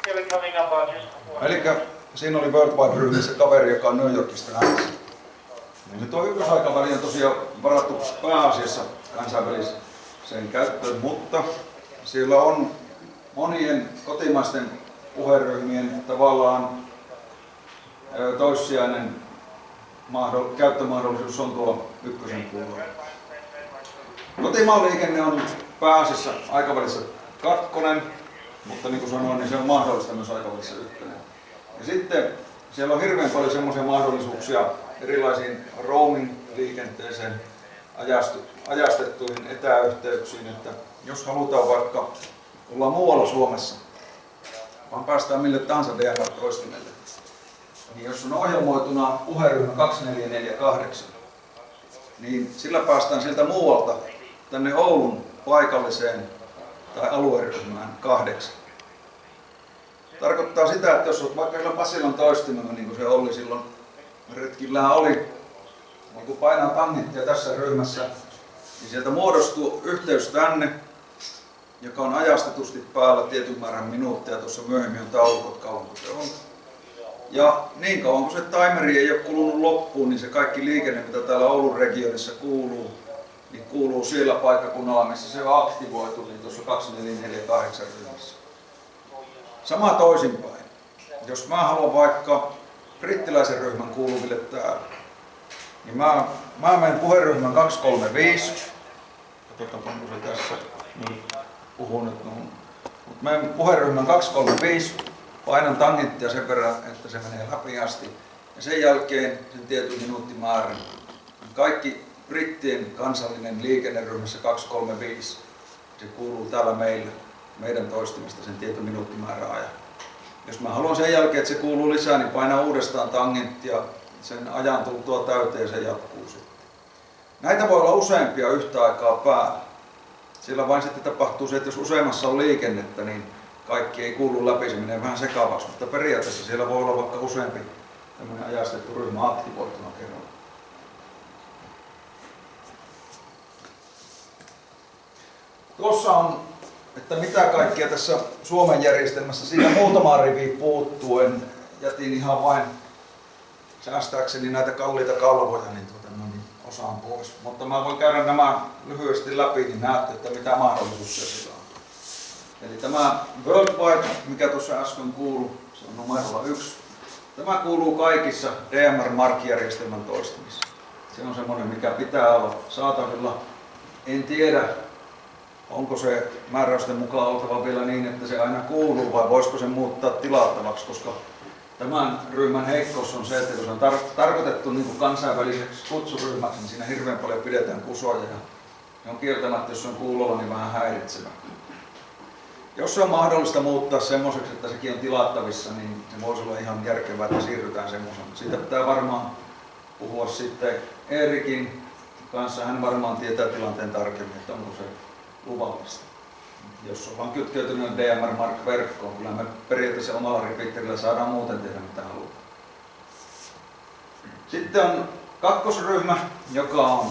Yeah, we're coming up just before. Elikkä siinä oli Worldwide-ryhmässä kaveri, joka on New Yorkista lähdössä. Niin tuo ykkösaikaväli on tosiaan varattu pääasiassa kansainväliseen käyttöön, mutta siellä on monien kotimaisten puheryhmien tavallaan toissijainen käyttömahdollisuus on tuo ykkösen puolella. Kotimaan liikenne on pääasiassa aikavälissä 2, mutta niin kuin sanoin, niin se on mahdollista myös aikavälissä 1. Ja sitten siellä on hirveän paljon semmoisia mahdollisuuksia erilaisiin roaming-liikenteeseen ajastettuihin etäyhteyksiin, että jos halutaan vaikka olla muualla Suomessa, vaan päästään mille tahansa DMR-toistimelle, niin jos on ohjelmoituna puheryhmä 2448, niin sillä päästään sieltä muualta tänne Oulun paikalliseen tai alueryhmään 8. Tarkoittaa sitä, että jos olet vaikka siellä Pasilan toistimella, niin kuin se Olli silloin retkillään oli, niin kun painaa tangenttia tässä ryhmässä, niin sieltä muodostuu yhteys tänne, joka on ajastetusti päällä tietyn määrän minuutteja. Tuossa myöhemmin on taulukot kauanko se on. Ja niin kauan kun se timeri ei ole kulunut loppuun, niin se kaikki liikenne, mitä täällä Oulun regionissa kuuluu, niin kuuluu siellä paikkakunnalla, missä se on aktivoitu, niin tuossa 2448 ryhmässä. Sama toisinpäin. Jos mä haluan vaikka brittiläisen ryhmän kuuluville täällä, niin mä menen puheryhmän 235. Katsotaan, onko se tässä. Niin, puhun nyt noin. Mutta menen puheryhmän 235, painan tangenttia sen verran, että se menee läpi asti. Ja sen jälkeen sen tietyn minuuttimäärän. Kaikki brittien kansallinen liikenneryhmässä 235. Se kuuluu täällä meidän toistimista sen tietyn minuuttimäärän ajan. Jos mä haluan sen jälkeen, että se kuuluu lisää, niin painaa uudestaan tangenttia sen ajan tultua täyteen ja se jatkuu sitten. Näitä voi olla useampia yhtä aikaa päällä. Sillä vain sitten tapahtuu se, että jos useammassa on liikennettä, niin kaikki ei kuulu läpi, se menee vähän sekavaksi. Mutta periaatteessa siellä voi olla vaikka useampi tämmöinen ajastettu ryhmä aktivoituna kerralla. Tuossa on, että mitä kaikkea tässä Suomen järjestelmässä, siitä muutama rivi puuttuen jätin ihan vain säästääkseni näitä kalliita kalvoja, niin osaan pois. Mutta mä voin käydä nämä lyhyesti läpi, niin näette, että mitä mahdollisuuksia sillä on. Eli tämä Worldwide, mikä tuossa äsken kuului, se on numerolla 1. Tämä kuuluu kaikissa DMR-markkijärjestelmän toistimissa. Se on semmoinen, mikä pitää olla saatavilla. En tiedä, onko se määräysten mukaan oltava vielä niin, että se aina kuuluu vai voisiko se muuttaa tilattavaksi, koska tämän ryhmän heikkous on se, että kun se on tarkoitettu niin kuin kansainväliseksi kutsuryhmäksi, niin siinä hirveän paljon pidetään kusoja ja ne on kieltämättä, jos se on kuulolla, niin vähän häiritsevä. Jos se on mahdollista muuttaa semmoiseksi, että sekin on tilattavissa, niin se voisi olla ihan järkevää, että siirrytään semmoisen. Siitä pitää varmaan puhua sitten Eerikin kanssa. Hän varmaan tietää tilanteen tarkemmin, että onko se luvallista. Jos on vaan kytkeytynyt DMR-mark-verkkoon, kyllä me periaatteessa omalla repeaterillä saadaan muuten tehdä mitä haluaa. Sitten on kakkosryhmä, joka on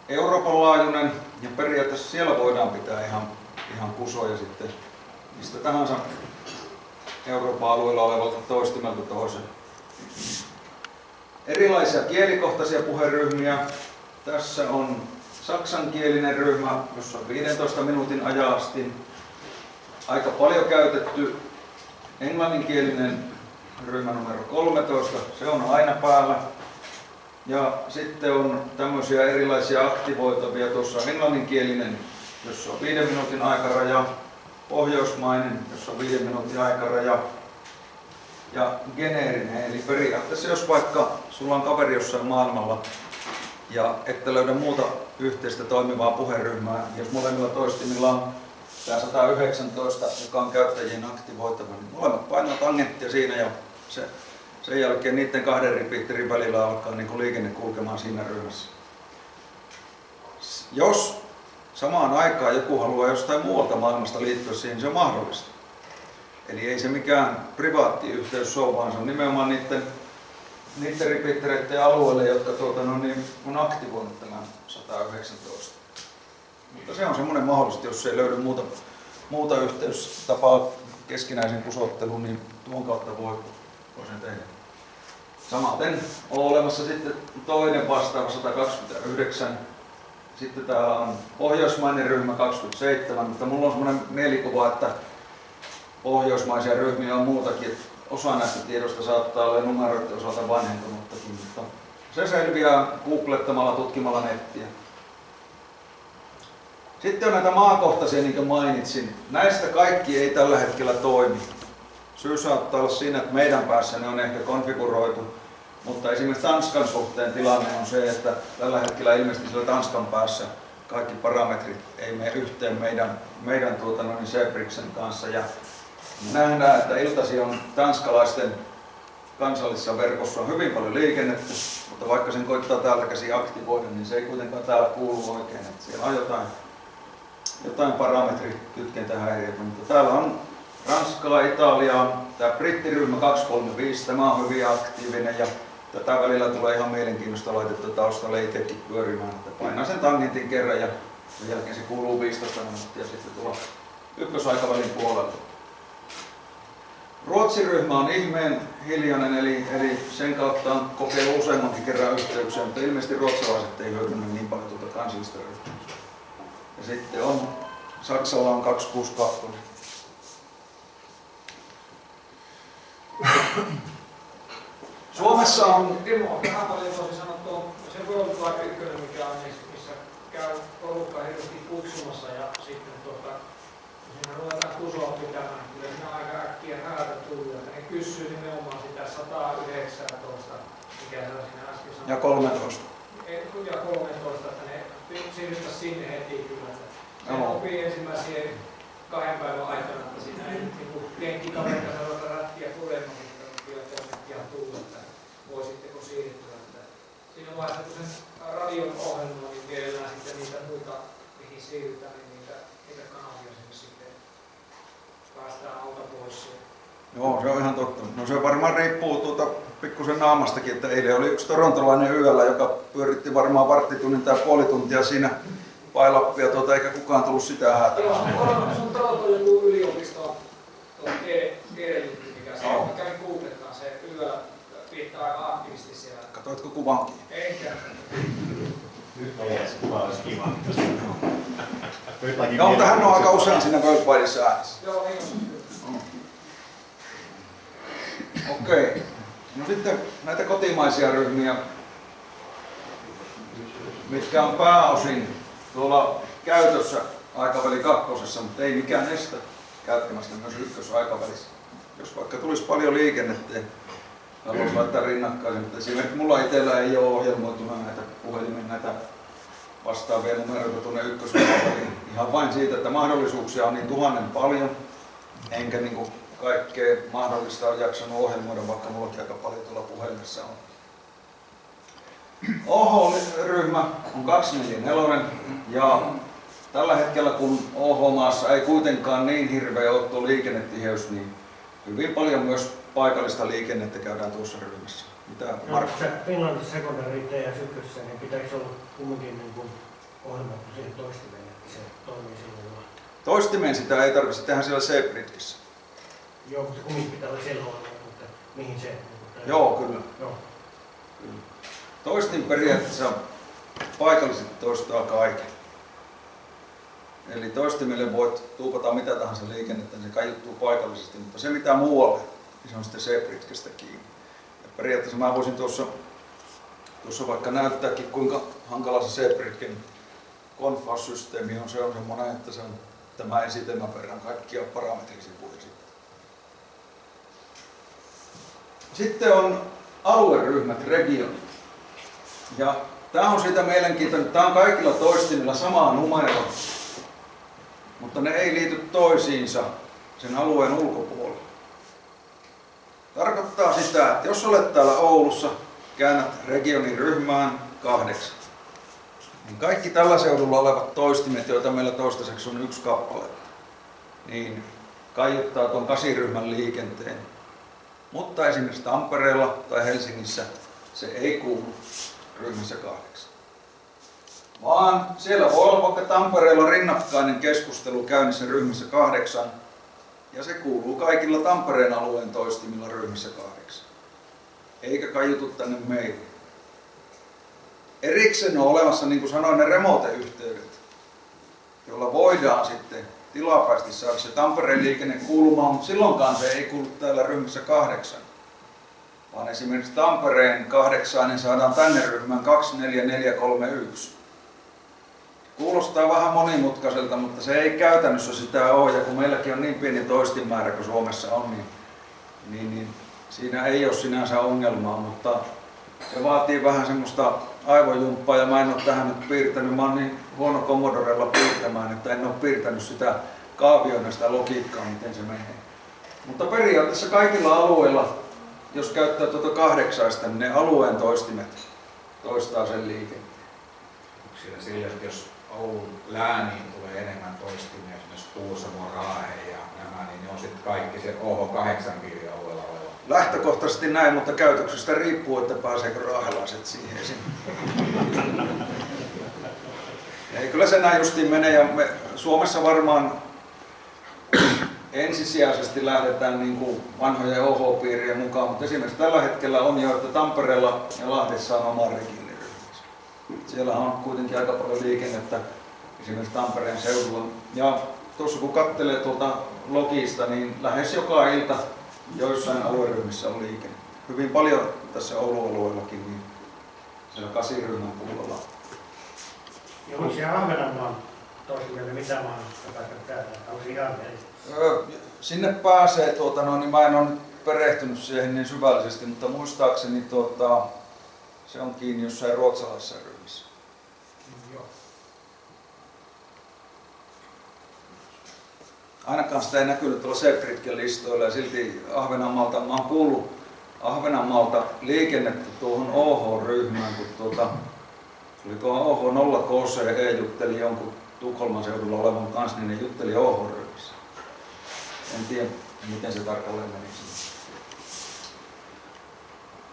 Euroopan laajuinen ja periaatteessa siellä voidaan pitää ihan kusoja sitten mistä tahansa Euroopan alueella olevalta toistimelta toiseen. Erilaisia kielikohtaisia puheryhmiä. Tässä on saksankielinen ryhmä, jossa on 15 minuutin ajastin. Aika paljon käytetty englanninkielinen ryhmä numero 13, se on aina päällä. Ja sitten on tämmöisiä erilaisia aktivoitavia, tuossa englanninkielinen, jossa on 5 minuutin aikaraja, pohjoismainen, jossa on 5 minuutin aikaraja ja geneerinen. Eli periaatteessa jos vaikka sulla on kaveri jossain maailmalla ja ette löydä muuta yhteistä toimivaa puheryhmää, jos molemmilla toistimilla on tämä 119, joka on käyttäjien aktivoitava, niin molemmat painaa tangenttia siinä ja se sen jälkeen niiden 2 repeaterin välillä alkaa niin kuin liikenne kulkemaan siinä ryhmässä. Jos samaan aikaan joku haluaa jostain muualta maailmasta liittyä siihen, niin se on mahdollista. Eli ei se mikään privaattiyhteys ole, vaan se on nimenomaan niiden repeatereiden alueelle, jotka on aktivoinut tämän 119. Mutta se on semmoinen mahdollisesti, jos ei löydy muuta yhteystapaa keskinäisen kusotteluun, niin tuon kautta voi sen tehdä. Samaten on olemassa sitten toinen vastaava 129. Sitten täällä on pohjoismainen ryhmä 27, mutta mulla on semmoinen mielikuva, että pohjoismaisia ryhmiä on muutakin. Osa näistä tiedosta saattaa olla numeroiden osalta vanhentunuttakin, mutta se selviää googlettamalla, tutkimalla nettiä. Sitten on näitä maakohtaisia, niin kuin mainitsin. Näistä kaikki ei tällä hetkellä toimi. Syy saattaa olla siinä, että meidän päässä ne on ehkä konfiguroitu, mutta esimerkiksi Tanskan suhteen tilanne on se, että tällä hetkellä ilmeisesti sillä Tanskan päässä kaikki parametrit ei mene yhteen meidän Sebriksen kanssa. Ja nähdään, että iltaisin on tanskalaisten kansallisessa verkossa on hyvin paljon liikennettä, mutta vaikka sen koittaa täältä käsin aktivoida, niin se ei kuitenkaan täällä kuulu oikein. Että siellä on jotain parametrikytkentähäiriöitä, mutta täällä on Ranskaa, Italiaa, tämä brittiryhmä 235, tämä on hyvin aktiivinen ja tätä välillä tulee ihan mielenkiintoista laitetta taustalle itsekin pyörimään, että painaa sen tangentin kerran ja sen jälkeen se kuuluu 15 minuuttia sitten tulla ykkösaikavälin puolelle. Ruotsin ryhmä on ihmeen hiljainen, eli sen kautta on kokeillut useammankin kerran yhteyksiä, mutta ilmeisesti ruotsalaiset ei hyödynnä niin paljon tuota kansallista ryhmää. Ja sitten on, Saksalla on 262. Suomessa on... Timo, vähän paljon voisi sanoa tuon se World Wide 1, mikä on, missä käy porukka hirveästi kutsumassa ja sitten siinä ruvetaan tusoa pitämään. Kyllä siinä aika äkkiä häältä tullut, että ne kysyy nimenomaan sitä 119, mikä se on siinä äsken sanottu. Ja 13. Ja 13, että ne siirryttäisiin sinne heti kyllä. Se opii ensimmäisiä 2 päivän aikana, että siinä ei kenkkikaverta sanota rättiä puremaan, mutta kyllä kommenttia tullut, että voisitteko siirtyä. Siinä vaiheessa, kun sen radion ohjelma, niin mielellään sitten niitä muita, mihin siirrytään, niin niitä kanavia sinne sitten päästään alta pois. Joo, se on ihan totta. No se varmaan riippuu pikkusen naamastakin, että eilen oli yksi torontolainen yöllä, joka pyöritti varmaan varttitunnin tai puoli tuntia siinä pailappia, eikä kukaan tullut sitä häätämään. Joo, se on Toronton joku yliopisto, tiedejuttu, mikä se on. Mä kävin googlettaan se yöllä, viittaa aika aktiivisesti siellä. Katoitko kuvankin? Enkä. Nyt olisi kuva olisi kiva. Joo, mutta hän on aika usein siinä World Wideissa äänessä. Joo, niin on. Okei. No sitten näitä kotimaisia ryhmiä, mitkä on pääosin tuolla käytössä aikaväli 2, mutta ei mikään estä käyttämästä myös ykkösaikavälissä. Jos vaikka tulisi paljon liikennettä ja haluaisi laittaa rinnakkaisen, mutta esimerkiksi mulla itsellä ei ole ohjelmoituna näitä puhelimen näitä vastaavia numeroita tuonne ykkösaikaväliin. Ihan vain siitä, että mahdollisuuksia on niin tuhannen paljon, enkä niin kuin kaikkea mahdollista on jaksanut ohjelmoida, vaikka mullakin aika paljon tuolla puhelimessa on. OH-ryhmä on 244 ja tällä hetkellä kun OH-maassa ei kuitenkaan niin hirveä ole tuo liikennetiheys, niin hyvin paljon myös paikallista liikennettä käydään tuossa ryhmässä. Mitä Markku? Finlandin secondary TS1, niin pitäisi olla kumminkin niin ohjelmattu siihen toistimeen, että se toimii silloin. Toistimeen sitä ei tarvitse tehdä siellä Sebritkissä. Joo, mutta kumminkin pitää olla siellä ohjelmattu, mutta mihin se? Joo, kyllä. Joo. Toistin periaatteessa paikallisesti toistaa kaiken. Eli toistimille voit tuupata mitä tahansa liikennettä, niin se kaiuttuu paikallisesti, mutta se mitä muualle, niin se on sitten Sebritkestä kiinni. Ja periaatteessa mä voisin tuossa vaikka näyttääkin, kuinka hankala se Sebritken konfaussysteemi on. Se on semmoinen, että se on tämä esitelmäperän kaikkia parametrisivuja sitten. Sitten on alueryhmät, regionit. Ja tämä on siitä mielenkiintoinen, että tämä on kaikilla toistimilla sama numero, mutta ne ei liity toisiinsa sen alueen ulkopuolella. Tarkoittaa sitä, että jos olet täällä Oulussa, käännät regioniryhmään 8, niin kaikki tällä seudulla olevat toistimet, joita meillä toistaiseksi on 1 kappale, niin kaiuttaa tuon 8-ryhmän liikenteen. Mutta esimerkiksi Tampereella tai Helsingissä se ei kuulu ryhmässä 8. Vaan siellä voi olla vaikka Tampereella rinnakkainen keskustelu käynnissä ryhmässä 8, ja se kuuluu kaikilla Tampereen alueen toistimilla ryhmässä 8. Eikä kaiutu tänne meille. Erikseen on olemassa, niin kuin sanoin, ne remote-yhteydet, jolla voidaan sitten tilapäisesti saada se Tampereen liikenne kuulumaan, mutta silloinkaan se ei kuulu täällä ryhmässä 8. Vaan esimerkiksi Tampereen 8 niin saadaan tänne ryhmään 24431. Kuulostaa vähän monimutkaiselta, mutta se ei käytännössä sitä ole, ja kun meilläkin on niin pieni toistinmäärä kuin Suomessa on, niin siinä ei ole sinänsä ongelmaa, mutta se vaatii vähän semmoista aivojumppaa, ja mä en ole tähän nyt piirtänyt, mä oon niin huono Commodorella piirtämään, että en ole piirtänyt sitä kaavioina sitä logiikkaa, miten se menee. Mutta periaatteessa kaikilla alueilla, jos käyttää tuota 8, niin ne alueen toistimet toistaa sen liikenteen. Onko siellä sille, että jos Oulun lääniin tulee enemmän toistimia, esimerkiksi Kuusamo, Raahe ja nämä, niin ne on sitten kaikki se OH8 piirialueella oleva? Lähtökohtaisesti näin, mutta käytöksestä riippuu, että pääseekö raahelaiset siihen esiin. Ei, kyllä se näin justiin menee, ja me Suomessa varmaan ensisijaisesti lähdetään niin kuin vanhojen OH-piirien mukaan, mutta esimerkiksi tällä hetkellä on jo, että Tampereella ja Lahdessa on oma regioniryhmänsä. Siellä on kuitenkin aika paljon liikennettä esimerkiksi Tampereen seudulla. Ja tuossa kun katselee tuolta logista, niin lähes joka ilta joissain alueryhmissä on liikenne. Hyvin paljon tässä Oulu-alueellakin, niin siellä 8-ryhmän puolella. Ja onko siellä Ahvenanmaan toisille mitä mahdollisuutta täältä? Onko se ihan Sinne pääsee, niin mä en ole nyt perehtynyt siihen niin syvällisesti, mutta muistaakseni se on kiinni jossain ruotsalaisessa ryhmissä. Joo. Ainakaan sitä ei näkynyt tuolla Sepritken listoilla, ja silti Ahvenanmaalta, mä oon kuullut Ahvenanmaalta liikennettä tuohon OH-ryhmään, kun oliko OH0KCE jutteli jonkun Tukholman seudulla olevan kanssa, niin ne jutteli OH-ryhmissä. En tiedä, miten se tarkalleen menisi.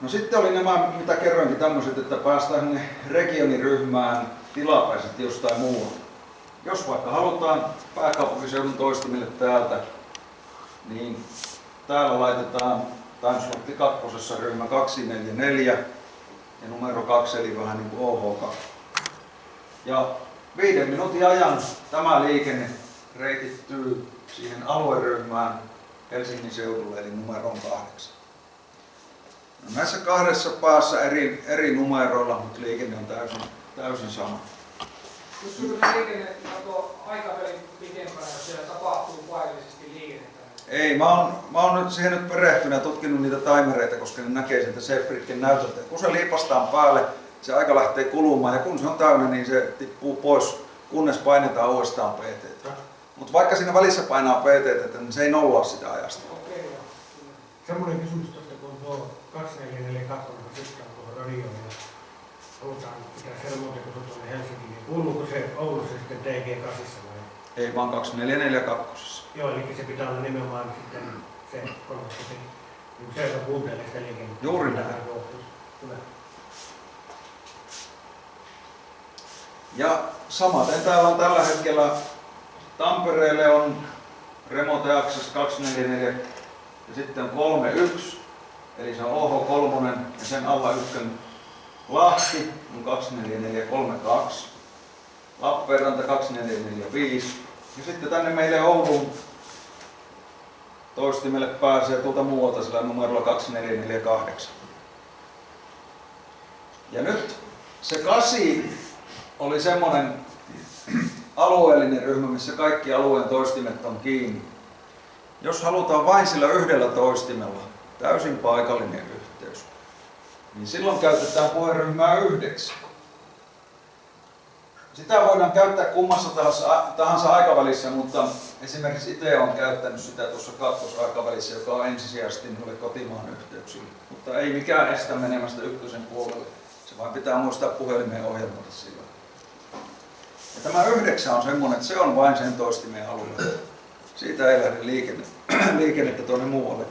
No sitten oli nämä, mitä kerroinkin, tämmöiset, että päästään sinne regioniryhmään tilapäisesti jostain muualta. Jos vaikka halutaan pääkaupunkiseudun toistimille täältä, niin täällä laitetaan timeslotti 2 ryhmä 244 ja numero 2 eli vähän niin kuin OH2. Ja 5 minuutin ajan tämä liikenne reitittyy siihen alueryhmään Helsingin seudulle eli numeroon 8. No näissä 2 päässä eri numeroilla, mutta liikenne on täysin sama. Pysyykö liikenne aikavälin pitempään, jos siellä tapahtuu paikallisesti liikennettä? Ei, mä oon nyt siihen nyt perehtynyt ja tutkinut niitä timereita, koska ne näkee sieltä Sepritken näytöltä. Kun se liipastaan päälle, se aika lähtee kulumaan, ja kun se on täynnä, niin se tippuu pois, kunnes painetaan uudestaan PT. Mutta vaikka siinä välissä painaa PT, niin se ei nollaa sitä ajasta. Okei, joo. Semmoinen kysymys tuosta, kun tuo 2442 sitten on tuohon radioon ja halutaan pitää selmoita, kun tuonne Helsinkiin, niin kuuluuko se Oulussa sitten TG8 vai? Ei vaan 2442. Joo, eli se pitää olla nimenomaan sitten se kolmas, niin se, joka kuuntelee sitä liikennettä. Juuri näin. Hyvä. Ja samaten täällä on tällä hetkellä Tampereelle on Remote Access 244 ja sitten on 31, eli se on OH3 ja sen alla ykkönen Lahti on 24432, Lappeenranta 2445 ja sitten tänne meille Ouluun toistimelle pääsee tuolta muualta sillä numerolla 2448. Ja nyt se 8 oli semmoinen alueellinen ryhmä, missä kaikki alueen toistimet on kiinni. Jos halutaan vain sillä yhdellä toistimella täysin paikallinen yhteys, niin silloin käytetään puheryhmää 9. Sitä voidaan käyttää kummassa tahansa aikavälissä, mutta esimerkiksi itse olen käyttänyt sitä tuossa kakkosaikavälissä, joka on ensisijaisesti minulle kotimaan yhteyksille. Mutta ei mikään estä menemästä ykkösen puolelle. Se vaan pitää muistaa puhelimeen ohjelmoida sillä. Ja tämä 9 on semmoinen, että se on vain sen toistimen alueella. Siitä ei lähde liikennettä tuonne muualle.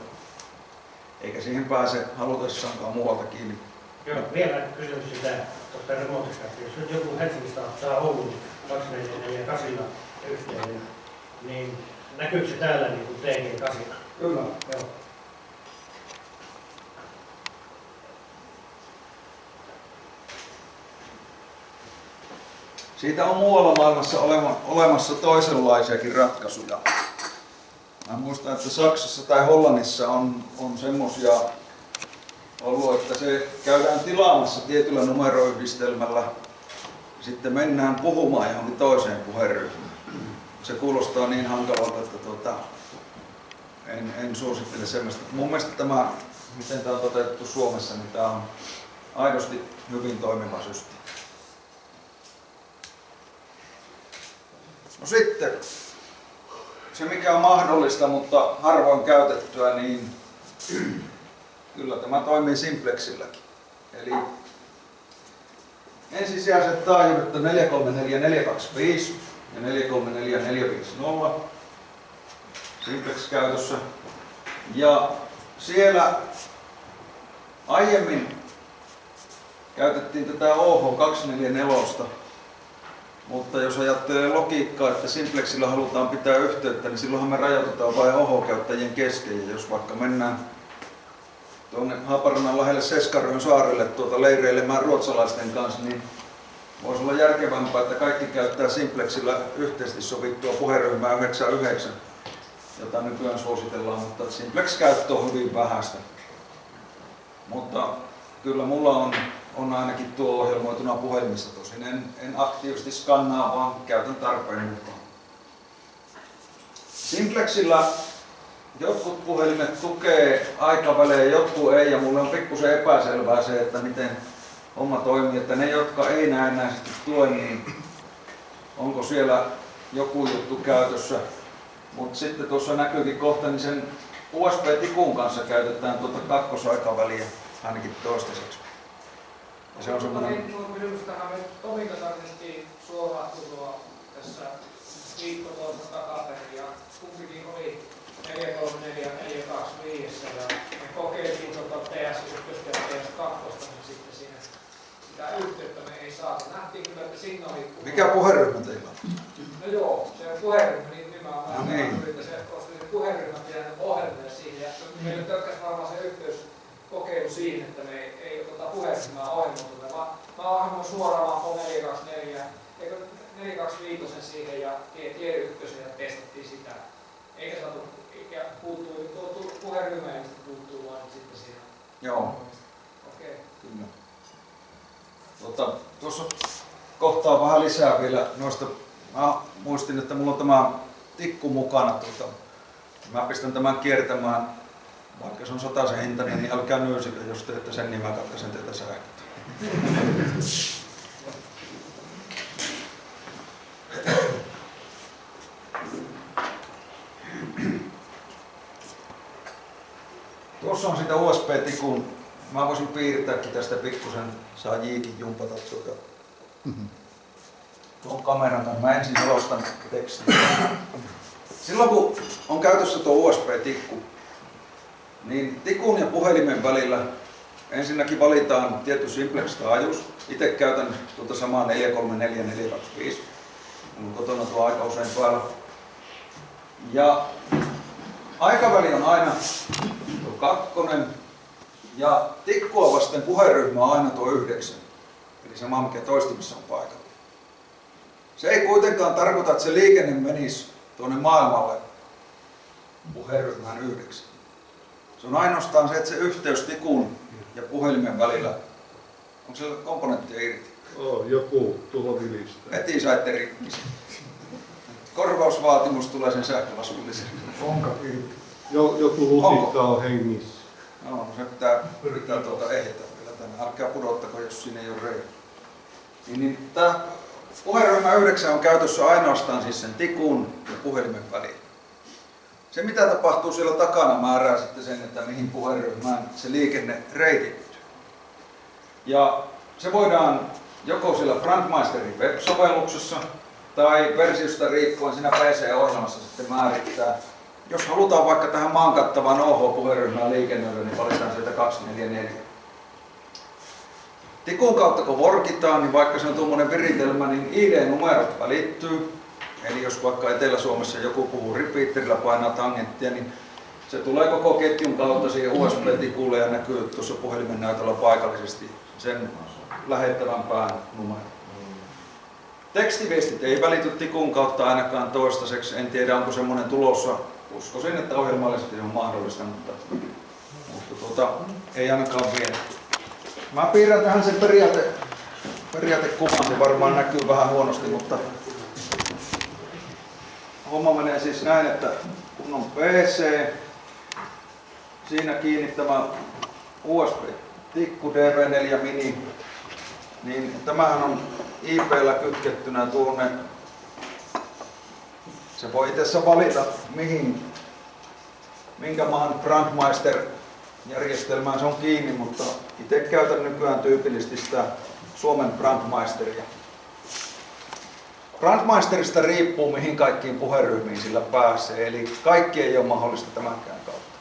Eikä siihen pääse halutessaankaan muualta kiinni. Joo, vielä kysymys sitä tuosta remontista, että jos nyt joku Helsingistä ottaa Oulun 2448 yhteyden, niin näkyykö se täällä niin kuin TG8? Kyllä. Joo. Siitä on muualla maailmassa olemassa toisenlaisiakin ratkaisuja. Mä muistan, että Saksassa tai Hollannissa on semmosia ollut, että se käydään tilaamassa tietyllä numeroyhdistelmällä. Sitten mennään puhumaan johonkin toiseen puheryhmään. Se kuulostaa niin hankalalta, että en suosittele semmoista. Mun mielestä tämä, miten tämä on toteutettu Suomessa, niin tämä on aidosti hyvin toimiva systeemi. No sitten, se mikä on mahdollista, mutta harvoin käytettyä, niin kyllä tämä toimii Simplexilläkin. Eli ensisijaiset taajuudet 434425 ja 434450 Simplex käytössä. Ja siellä aiemmin käytettiin tätä OH244, mutta jos ajattelee logiikkaa, että Simplexillä halutaan pitää yhteyttä, niin silloinhan me rajoitetaan vain OH-käyttäjien kesken. Ja jos vaikka mennään tuonne Haaparannan lähelle Seskarön saarelle leireilemään ruotsalaisten kanssa, niin voisi olla järkevämpää, että kaikki käyttää Simplexillä yhteisesti sovittua puheryhmää 99, jota nykyään suositellaan, mutta Simplex-käyttö on hyvin vähäistä. Mutta kyllä mulla on ainakin tuo ohjelmoituna puhelimessa, tosin en aktiivisesti skannaa, vaan käytän tarpeen mukaan. Simplexillä jotkut puhelimet tukee aikavälejä, jotkut ei, ja mulle on pikkusen epäselvää se, että miten homma toimii, että ne, jotka ei näennäisesti tue, niin onko siellä joku juttu käytössä. Mutta sitten tuossa näkyykin kohta, niin sen USB-tikun kanssa käytetään tuota kakkosaikaväliä ainakin toistaiseksi. Ja se on semmoinen... Kysymystähän me Tomilta tarvittiin suoraan tuloa tässä viikko toista takaperin ja kumpikin oli 434 ja 425 ja me kokeiltiin PS1 ja PS2, niin sitten siinä sitä yhteyttä me ei saatu. Nähtiin kyllä, että signaali... Mikä puheryhmä teillä on? No joo, se on puheryhmä, niin nimenomaan. No niin. Se puheryhmä pitänyt ohjelmia siihen ja meillä tökkäsi varmaan se yhteyskokeilu siihen, että me ei oteta puheryhmää ohjelmoituja, vaan mä ohjelmoin suoraan vaan 424, eikö 425 siihen ja tiede ykkösen ja testattiin sitä. Eikä saatu, eikä puuttuu, tuo puheryhmä ei puuttuu vaan sitten siinä. Joo. Okei. Kyllä. Tuossa kohtaa vähän lisää vielä noista. Mä muistin, että mulla on tämä tikku mukana. Mä pistän tämän kiertämään, vaikka se on 100 hintainen, niin älkää nyysikö, jos teette sen, niin mä katkaisen teitä sähkötä. Tuossa on sitä USB-tikun. Mä voisin piirtääkin tästä pikkusen, saa Jiikin jumpata tuon kameran kanssa. Mä ensin selostan tekstin. Silloin kun on käytössä tuo USB-tikku, niin tikun ja puhelimen välillä ensinnäkin valitaan tietty Simplex-taajuus. Itse käytän tuota samaa 434425. Mulla on kotona tuo aika usein päällä. Ja aikaväli on aina tuo 2 ja tikkua vasten puheryhmä on aina tuo 9. Eli sama mikä toistimissa on paikalla. Se ei kuitenkaan tarkoita, että se liikenne menisi tuonne maailmalle puheryhmään 9. Se on ainoastaan se, että se yhteys tikun ja puhelimen välillä, onko siellä komponenttia irti? Joku tuolla vilistää. Heti saitte rikki. Korvausvaatimus tulee sen sähkölaskullisen. Onko irti? Joku lusikka on hengissä. No, se pitää ehjätä vielä tänne. Älkää pudottako, jos siinä ei ole reikä. Niin tää Puheryhmä 9 on käytössä ainoastaan siis sen tikun ja puhelimen välillä. Se mitä tapahtuu siellä takana määrää sitten sen, että mihin puheryhmään se liikenne reitittyy. Ja se voidaan joko siellä Brandmeisterin web-sovelluksessa tai versiosta riippuen siinä PC-ohjelmassa sitten määrittää. Jos halutaan vaikka tähän maan kattavaan OH-puheryhmään liikennöidä, niin valitaan sieltä 244. Tikun kautta kun vorkitaan, niin vaikka se on tuommoinen viritelmä, niin ID-numerot välittyy. Eli jos vaikka Etelä-Suomessa joku puhuu repeaterillä, painaa tangenttia, niin se tulee koko ketjun kautta siihen USB-tikulle ja näkyy tuossa puhelimen näytöllä paikallisesti sen lähettävän pään numero. Tekstiviestit ei välity tikun kautta ainakaan toistaiseksi. En tiedä onko semmoinen tulossa. Uskoisin, että ohjelmallisesti on mahdollista, mutta ei ainakaan vielä. Mä piirrän tähän sen periaatekuvan, se varmaan näkyy vähän huonosti, mutta homma menee siis näin, että kun on PC, siinä kiinni tämä USB-tikku DV4 Mini, niin tämähän on IP:llä kytkettynä tuonne. Se voi itse valita minkä maan Brandmeister-järjestelmään se on kiinni, mutta itse käytän nykyään tyypillisesti sitä Suomen Brandmeisteria. Brandmeisterista riippuu mihin kaikkiin puheryhmiin sillä pääsee, eli kaikki ei ole mahdollista tämänkään kautta.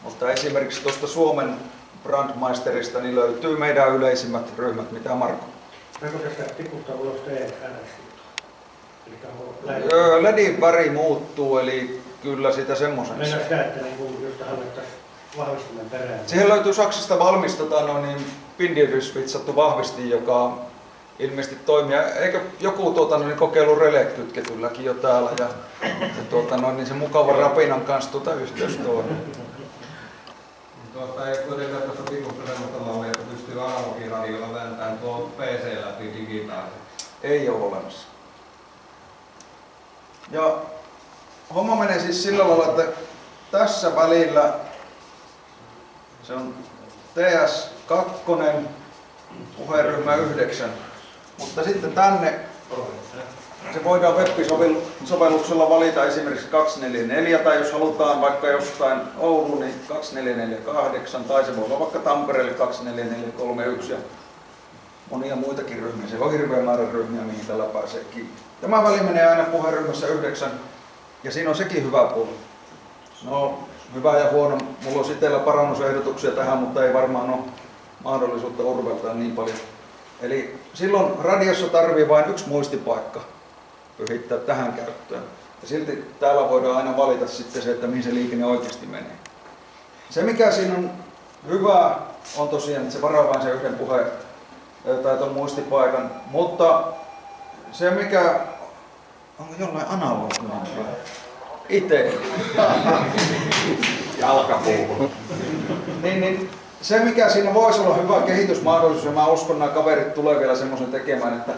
Mutta esimerkiksi tuosta Suomen Brandmeisterista niin löytyy meidän yleisimmät ryhmät, mitä Marko. Onko tästä tiputtaa ulos LEDin väri muuttuu, eli kyllä sitä semmoisen. Mennään sitä, että jos haluttaisiin vahvistimen perään. Siihen löytyy Saksasta valmista pindiyhdysvitsattu vahvistin, joka ilmeisesti toimii. Eikö joku kokeilu relekytketylläkin jo täällä ja niin se mukava rapinan kanssa yhteys toimii. Tuosta ei kuitenkaan tuosta tikusta semmoista mallia, että pystyy analogiradiolla vääntämään tuo PC läpi digitaalisesti. Ei ole olemassa. Ja homma menee siis sillä lailla, että tässä välillä se on TS2, puheryhmä 9, mutta sitten tänne se voidaan web-sovelluksella valita esimerkiksi 244 tai jos halutaan vaikka jostain Ouluun, niin 2448 tai se voi olla vaikka Tampereelle 24431 ja monia muitakin ryhmiä. Se on hirveä määrä ryhmiä, mihin tällä pääsee kiinni. Tämä väli menee aina puheryhmässä 9 ja siinä on sekin hyvä puoli. No, hyvä ja huono. Mulla on itsellä parannusehdotuksia tähän, mutta ei varmaan ole mahdollisuutta urveltaa niin paljon. Eli silloin radiossa tarvii vain yksi muistipaikka pyhittää tähän käyttöön. Ja silti täällä voidaan aina valita sitten se, että mihin se liikenne oikeasti menee. Se mikä siinä on hyvä on tosiaan, että se varaa vain sen yhden puheen tai tuon muistipaikan, mutta se mikä, onko jollain analoginen itse Jalkapuuhun. niin se mikä siinä voisi olla hyvä kehitysmahdollisuus, ja mä uskon nämä kaverit tulee vielä semmoisen tekemään, että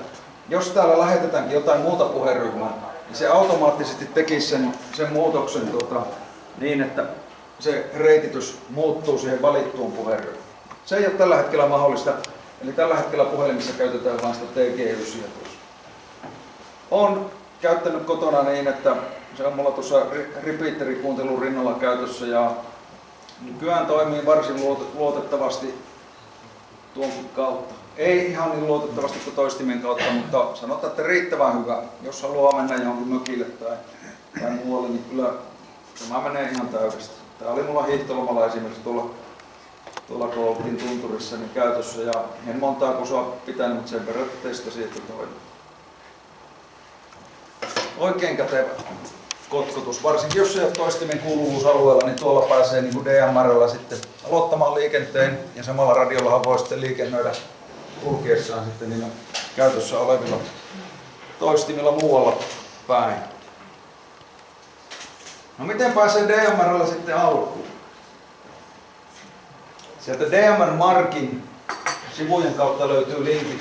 jos täällä lähetetäänkin jotain muuta puheryhmää, niin se automaattisesti tekisi sen muutoksen niin, että se reititys muuttuu siihen valittuun puheryhmään. Se ei ole tällä hetkellä mahdollista, eli tällä hetkellä puhelimissa käytetään vain sitä TG9. Olen käyttänyt kotona niin, että se on mulla tuossa repeaterikuuntelun rinnalla käytössä ja nykyään toimii varsin luotettavasti tuon kautta. Ei ihan niin luotettavasti kuin toistimen kautta, mutta sanotaan, että riittävän hyvä. Jos haluaa mennä johonkin mökille tai muualle, niin kyllä tämä menee ihan täydesti. Tämä oli mulla hiihtolomalla esimerkiksi tuolla kun oltiin tunturissa niin käytössä ja en montaa kosoa pitänyt, mutta sen verran testasin, että toimii. Oikein kätevä kotkotus, varsinkin jos se ei ole toistimen kuuluvuusalueella, niin tuolla pääsee niin kuin DMR:llä sitten aloittamaan liikenteen ja samalla radiollahan voi sitten liikennöidä kulkiessaan sitten niillä käytössä olevilla toistimilla muualla päin. No miten pääsee DMR:llä sitten alkuun? Sieltä DMR Markin sivujen kautta löytyy linkit,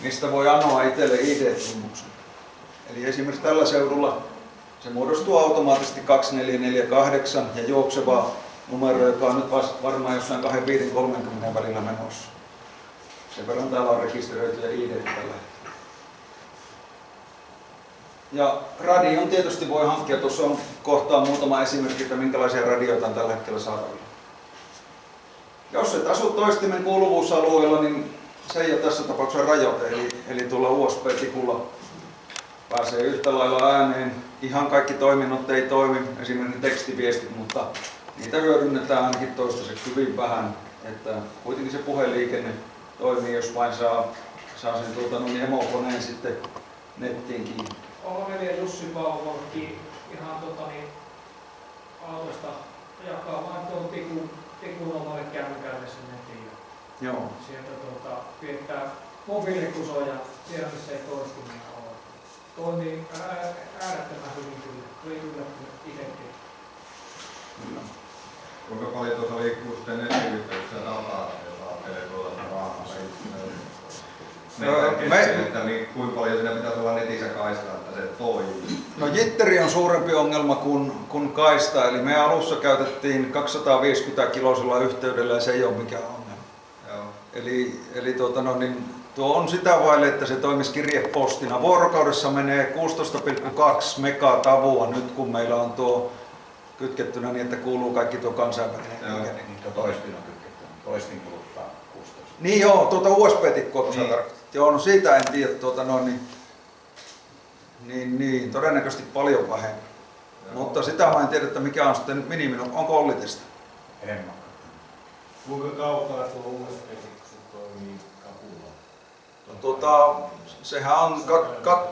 mistä voi anoa itselle ID-tunnuksen. Eli esimerkiksi tällä seudulla se muodostuu automaattisesti 2448 ja juokseva numero, joka on nyt varmaan jossain 25-30 välillä menossa. Sen verran täällä on rekisteröityjä ID tällä hetkellä. Ja radion tietysti voi hankkia, tuossa on kohtaa muutama esimerkki, että minkälaisia radioita on tällä hetkellä saatavilla. Jos et asu toistimen kuuluvuusalueella, niin se ei ole tässä tapauksessa rajoite, eli tuolla USB-tikulla pääsee yhtä lailla ääneen. Ihan kaikki toiminnot ei toimi, esimerkiksi tekstiviestit, mutta niitä hyödynnetään ainakin toistaiseksi hyvin vähän. Että kuitenkin se puheliikenne toimii, jos vain saa sen emokoneen sitten nettiin kiinni. Olemeli ja Jussi Bauvorki ihan autosta jakaa vain tuon tikun omalle kännykälle sen netin. Joo. Sieltä piettää mobiilikusoja siellä, missä ei toistumia ole. Toimii äärettömän hyvin kyllä. Tuli yllättynyt itsekin. Kuinka paljon tuossa liikkuu sitten nettiyhteydessä dataa, jota teletuolta raamassa niin kuinka paljon siinä pitäisi olla netissä kaista, että se toimii? No jitteri on suurempi ongelma kuin kaista, eli me alussa käytettiin 250 kilosella yhteydellä ja se ei ole mikään ongelma. Joo. Eli tuo on sitä vaille, että se toimisi kirjepostina. Vuorokaudessa menee 16,2 megaa tavua nyt, kun meillä on tuo kytkettynä niin, että kuuluu kaikki tuo kansainvälinen liikenne. Mutta toistin on kytketty. Toistin kuluttaa 16. Niin joo, tuota USB-tikkoa kun sä tarkoitat. Joo, no siitä en tiedä, todennäköisesti paljon vähemmän. Mutta sitä mä en tiedä, että mikä on sitten minimi, onko Olli tästä? En. Kuinka kaukaa tuo USB-tikku toimii No, kapulla? sehän on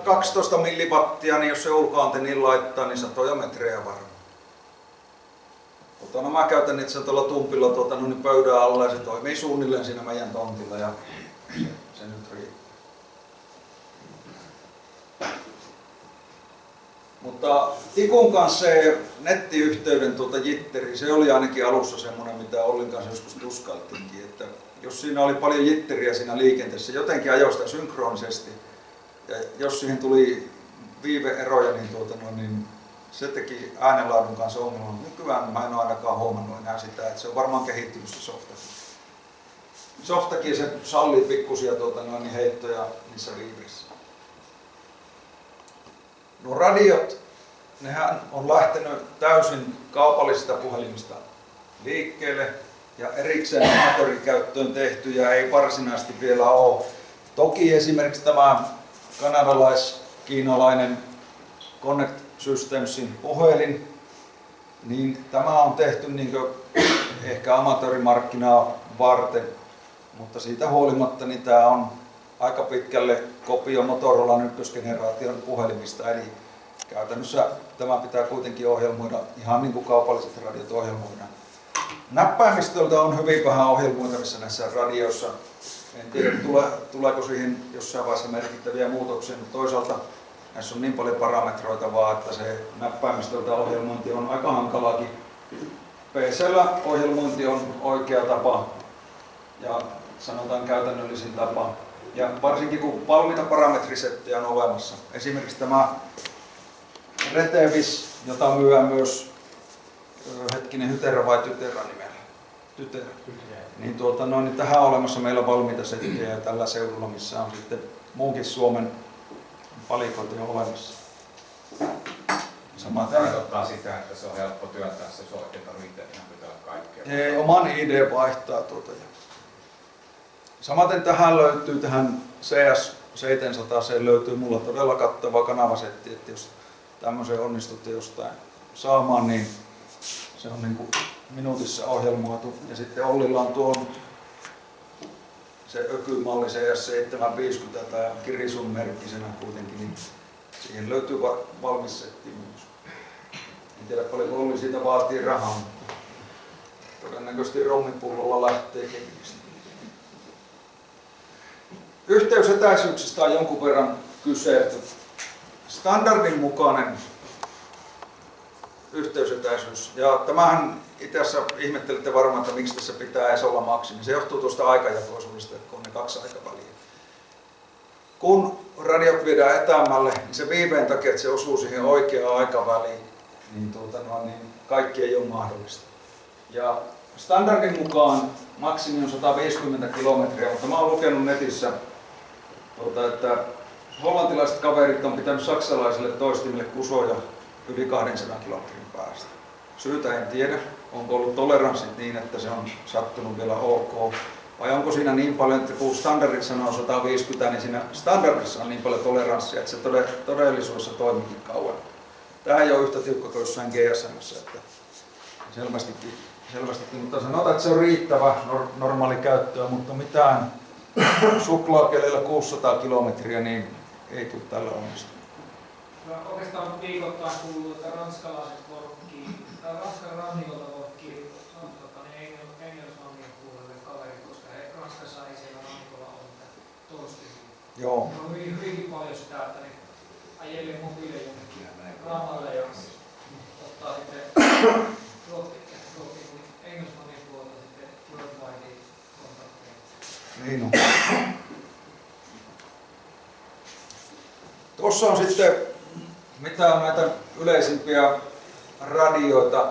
12 milliwattia, niin jos se ulkoantenniin laittaa, niin 100 metriä varmaan. No mä käytän itse tuolla tumpilla pöydän alla ja se toimii suunnilleen siinä meidän tontilla ja se nyt riittää. Mutta tikun kanssa se nettiyhteyden jitteri, se oli ainakin alussa semmoinen, mitä Ollin kanssa joskus tuskailtiinkin, että jos siinä oli paljon jitteriä siinä liikenteessä, jotenkin ajoi sitä synkronisesti ja jos siihen tuli viiveeroja, niin se teki äänenlaadun kanssa ongelman. Nykyään mä en ole ainakaan huomannut enää sitä, että se on varmaan kehittynyt se softakin. Softakin se sallii pikkusia heittoja niissä viiveissä. No radiot, nehän on lähtenyt täysin kaupallisista puhelimista liikkeelle ja erikseen amatöörikäyttöön tehtyjä ei varsinaisesti vielä ole. Toki esimerkiksi tämä kanadalais-kiinalainen Connect Systemsin puhelin, niin tämä on tehty ehkä amatöörimarkkinaa varten, mutta siitä huolimatta niin tämä on aika pitkälle kopio Motorolan ykkösgeneraation puhelimista, eli käytännössä tämä pitää kuitenkin ohjelmoida ihan niin kuin kaupalliset radiot ohjelmoidaan. Näppäimistöltä on hyvin vähän ohjelmoitavissa näissä radioissa. En tiedä, tuleeko siihen jossain vaiheessa merkittäviä muutoksia, mutta toisaalta näissä on niin paljon parametroitavaa, että se näppäimistöltä ohjelmointi on aika hankalaakin. PC:llä ohjelmointi on oikea tapa ja sanotaan käytännöllisin tapa. Ja varsinkin kun valmiita parametrisettejä on olemassa. Esimerkiksi tämä Retevis, jota myyään myös Hytera vai Tytera nimellä. Tytera. Niin, niin tähän on olemassa meillä valmiita settejä tällä seudulla, missä on sitten muunkin Suomen palikoita jo olemassa. Sama tarkoittaa sitä, että se on helppo työntää se soitin, tarvitsee ihan pitää kaikkea. Ei, oman ID vaihtaa tuota. Samaten tähän löytyy, tähän CS700 löytyy mulla todella kattava kanavasetti, että jos tämmöisen onnistutte jostain saamaan, niin se on niin kuin minuutissa ohjelmoitu. Ja sitten Ollilla on tuon se ökymalli CS750 tai Kirisun merkkisenä kuitenkin, niin siihen löytyy valmis setti myös. En tiedä paljonko Olli siitä vaatii rahaa, mutta todennäköisesti rommipullolla lähtee kekistä. Yhteysetäisyyksistä on jonkun verran kyselty. Standardin mukainen yhteysetäisyys, ja tämähän itse asiassa ihmettelitte varmaan, että miksi tässä pitää edes olla maksimi. Se johtuu tuosta aikajakoisuudesta, kun on ne 2 aikaväliä. Kun radiot viedään etäämmälle, niin se viiveen takia, että se osuu siihen oikeaan aikaväliin, niin, niin kaikki ei ole mahdollista. Ja standardin mukaan maksimi on 150 kilometriä, mutta mä oon lukenut netissä, että hollantilaiset kaverit on pitänyt saksalaisille toistimille kusoja yli 200 kilometrin päästä. Syytä en tiedä, onko ollut toleranssit niin, että se on sattunut vielä ok. Vai onko siinä niin paljon, että kun standardit sanoo 150, niin siinä standardissa on niin paljon toleranssia, että se todellisuudessa toimikin kauan. Tämä ei ole yhtä tiukka kuin jossain GSM:ssä, että selvästikin, mutta sanotaan, että se on riittävä normaali käyttöä, mutta mitään suklaakelillä 600 kilometriä, niin ei tule tällä onnistumaan. No, oikeastaan viikoittain kuuluu, että ranskalaiset Ranskan rannikolta voivat niin Engelsmannin puolelle kaverit, koska Ranskassa ei siellä rannikolla ole mitään toistimia. Joo. On hyvinkin paljon sitä, että ne ajelee mobiileja jonnekin rannalle ja ottaa sitten Engelsmannin puolelta sitten Worldwidea kontakteja. Niin on. Tuossa on sitten, mitä on näitä yleisimpiä radioita,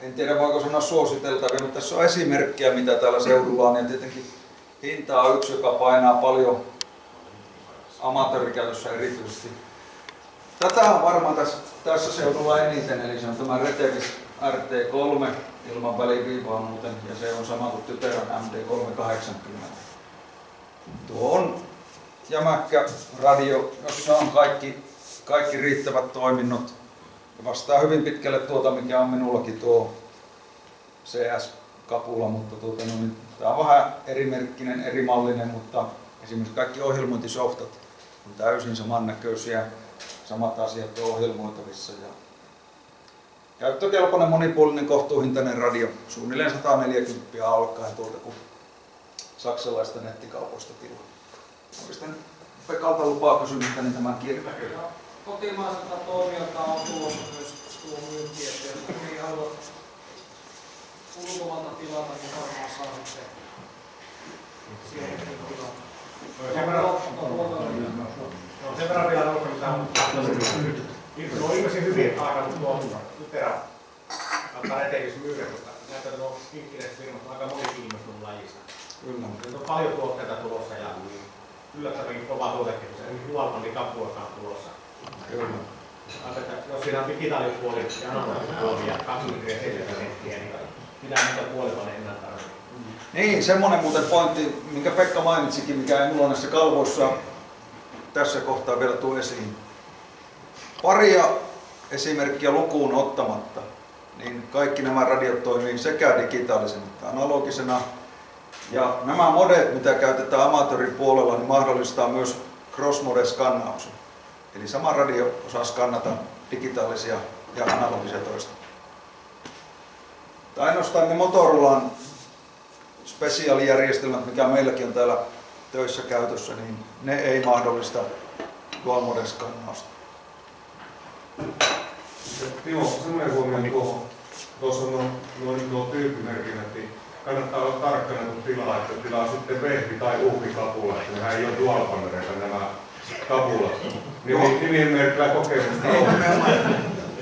en tiedä voiko sanoa suositeltavia, mutta tässä on esimerkkejä mitä täällä seudulla on ja tietenkin hinta on yksi, joka painaa paljon amatöörikäytössä erityisesti. Tätä on varmaan tässä seudulla eniten, eli se on tämä Retevis RT3 ilman väliviivaa muuten ja se on sama kuin Tyteran MD380. Tuo on jämäkkä radio, jossa on kaikki riittävät toiminnot. Vastaa hyvin pitkälle tuota, mikä on minullakin tuo CS-kapula, mutta tämä on vähän erimerkkinen, erimallinen, mutta esimerkiksi kaikki ohjelmointisoftat on täysin samannäköisiä, samat asiat on ohjelmoitavissa. Ja käyttökelpoinen, monipuolinen, kohtuuhintainen radio, suunnilleen 140 alkaen tuolta, kun saksalaista nettikaupoista tilaa. Oikeastaan Pekalta lupaa kysymystä, niin tämän kirjan. Kotimaiselta toimijalta on tulossa myös tuo myynti, että jos ei halua ulkomailta tilata, niin varmaan saa se siihenkin tilata. Sen verran vielä nostamista on ilmeisesti hyvin aikana tuo Tytera alkaa Retevis myydä, koska näyttää, että nuo kinkkineet firmat on aika moni kiinnostunut lajista. Kyllä. Nyt on paljon tuotteita tulossa ja yllättävänkin kova tuotekehitys. Esimerkiksi Huolmannin kapuoka on tulossa. Kyllä. Jos siinä on digitaalipuoli ja analogipuoli ja 27 senttiä, niin pitää niitä puolivalle enää tarvitse. Niin, semmoinen muuten pointti, minkä Pekka mainitsikin, mikä ei mulla näissä kalvoissa tässä kohtaa vielä tule esiin. Paria esimerkkiä lukuun ottamatta, niin kaikki nämä radiot toimii sekä digitaalisena että analogisena. Ja nämä modet, mitä käytetään amatöörin puolella, niin mahdollistaa myös cross-mode-skannauksen. Eli sama radio osaa skannata digitaalisia ja analogisia toista. Tai ainoastaan ne Motorolan spesiaalijärjestelmät, mikä meilläkin on täällä töissä käytössä, niin ne ei mahdollista dual-mode-skannausta. Timo, semmoinen huomio tuossa on nuo tyyppimerkinnät, niin kannattaa olla tarkkana kun tilaa sitten vehti tai uhkikapula, että nehän ei ole dual-panereita nämä kapulat. Nimimerkillä kokemusta on.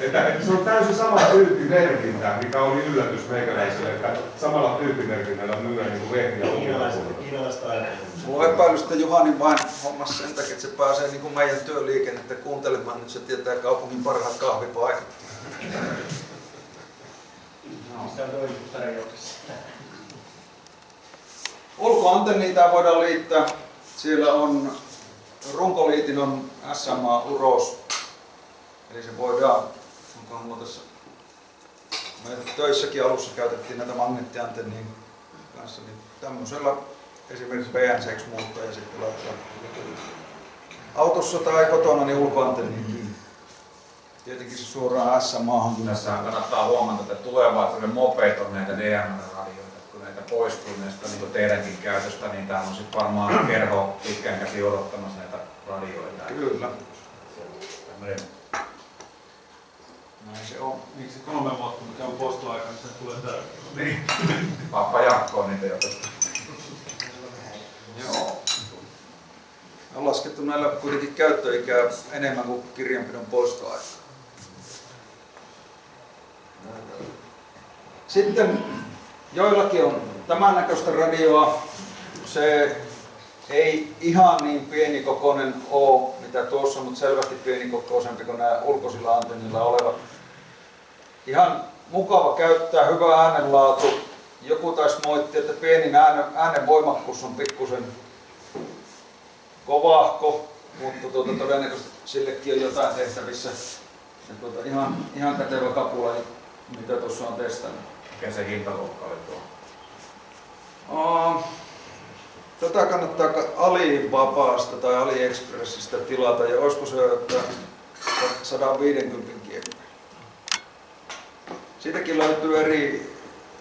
Että se on täysin sama tyyppimerkintä, mikä oli yllätys meikäläiselle, että samalla tyyppimerkinnällä myydään niin kuin vehti ja uhkikapula. Kiinalaista ajattelua. Mulla on epäilys, että Juhani vain hommasi sen takia, että se pääsee niin kuin meidän työliikennettä kuuntelemaan, nyt se tietää kaupungin parhaat kahvipaikat. Missä on toimittu tarjouksessa? Ulkoantenniitä voidaan liittää. Siellä on runkoliitin on SMA Uros. Eli se voidaan, onkohan mulla tässä, meidän töissäkin alussa käytettiin näitä magneettiantennien kanssa, niin tämmöisellä esimerkiksi PNC-muuttaja sitten laittaa autossa tai kotona niin ulkoantenniin kiinni. Tietenkin se suoraan SMAhan. Tässä kannattaa huomata, että tulevaisuuden mopeet on näitä DMR-radioita. Kun näitä poistuu näistä niin teidänkin käytöstä, niin täällä on sitten varmaan kerho pitkään käsi odottamassa näitä radioita. Kyllä. Tämmöinen Näin se on. Miksi 3 vuotta, mikä on postoaika, niin se tulee täällä? niin. Pappa jatkoo niitä jo. Joo. On laskettu näillä kuitenkin käyttöikää enemmän kuin kirjanpidon poistoaikaa. Sitten joillakin on tämän näköistä radioa. Se ei ihan niin pienikokoinen ole, mitä tuossa on, mutta selvästi pienikokoisempi kuin nämä ulkoisilla antennilla olevat. Ihan mukava käyttää, hyvä äänenlaatu. Joku taisi moittia, että pienin äänen voimakkuus on pikkusen kovahko, mutta todennäköisesti sillekin on jotain tehtävissä. Ja ihan kätevä kapula, mitä tuossa on testannut. Mikä se hintaluokka oli tuo? Tätä kannattaa Alivapaasta tai AliExpressistä tilata ja olisiko se, että 150 kiekkoja. Siitäkin löytyy eri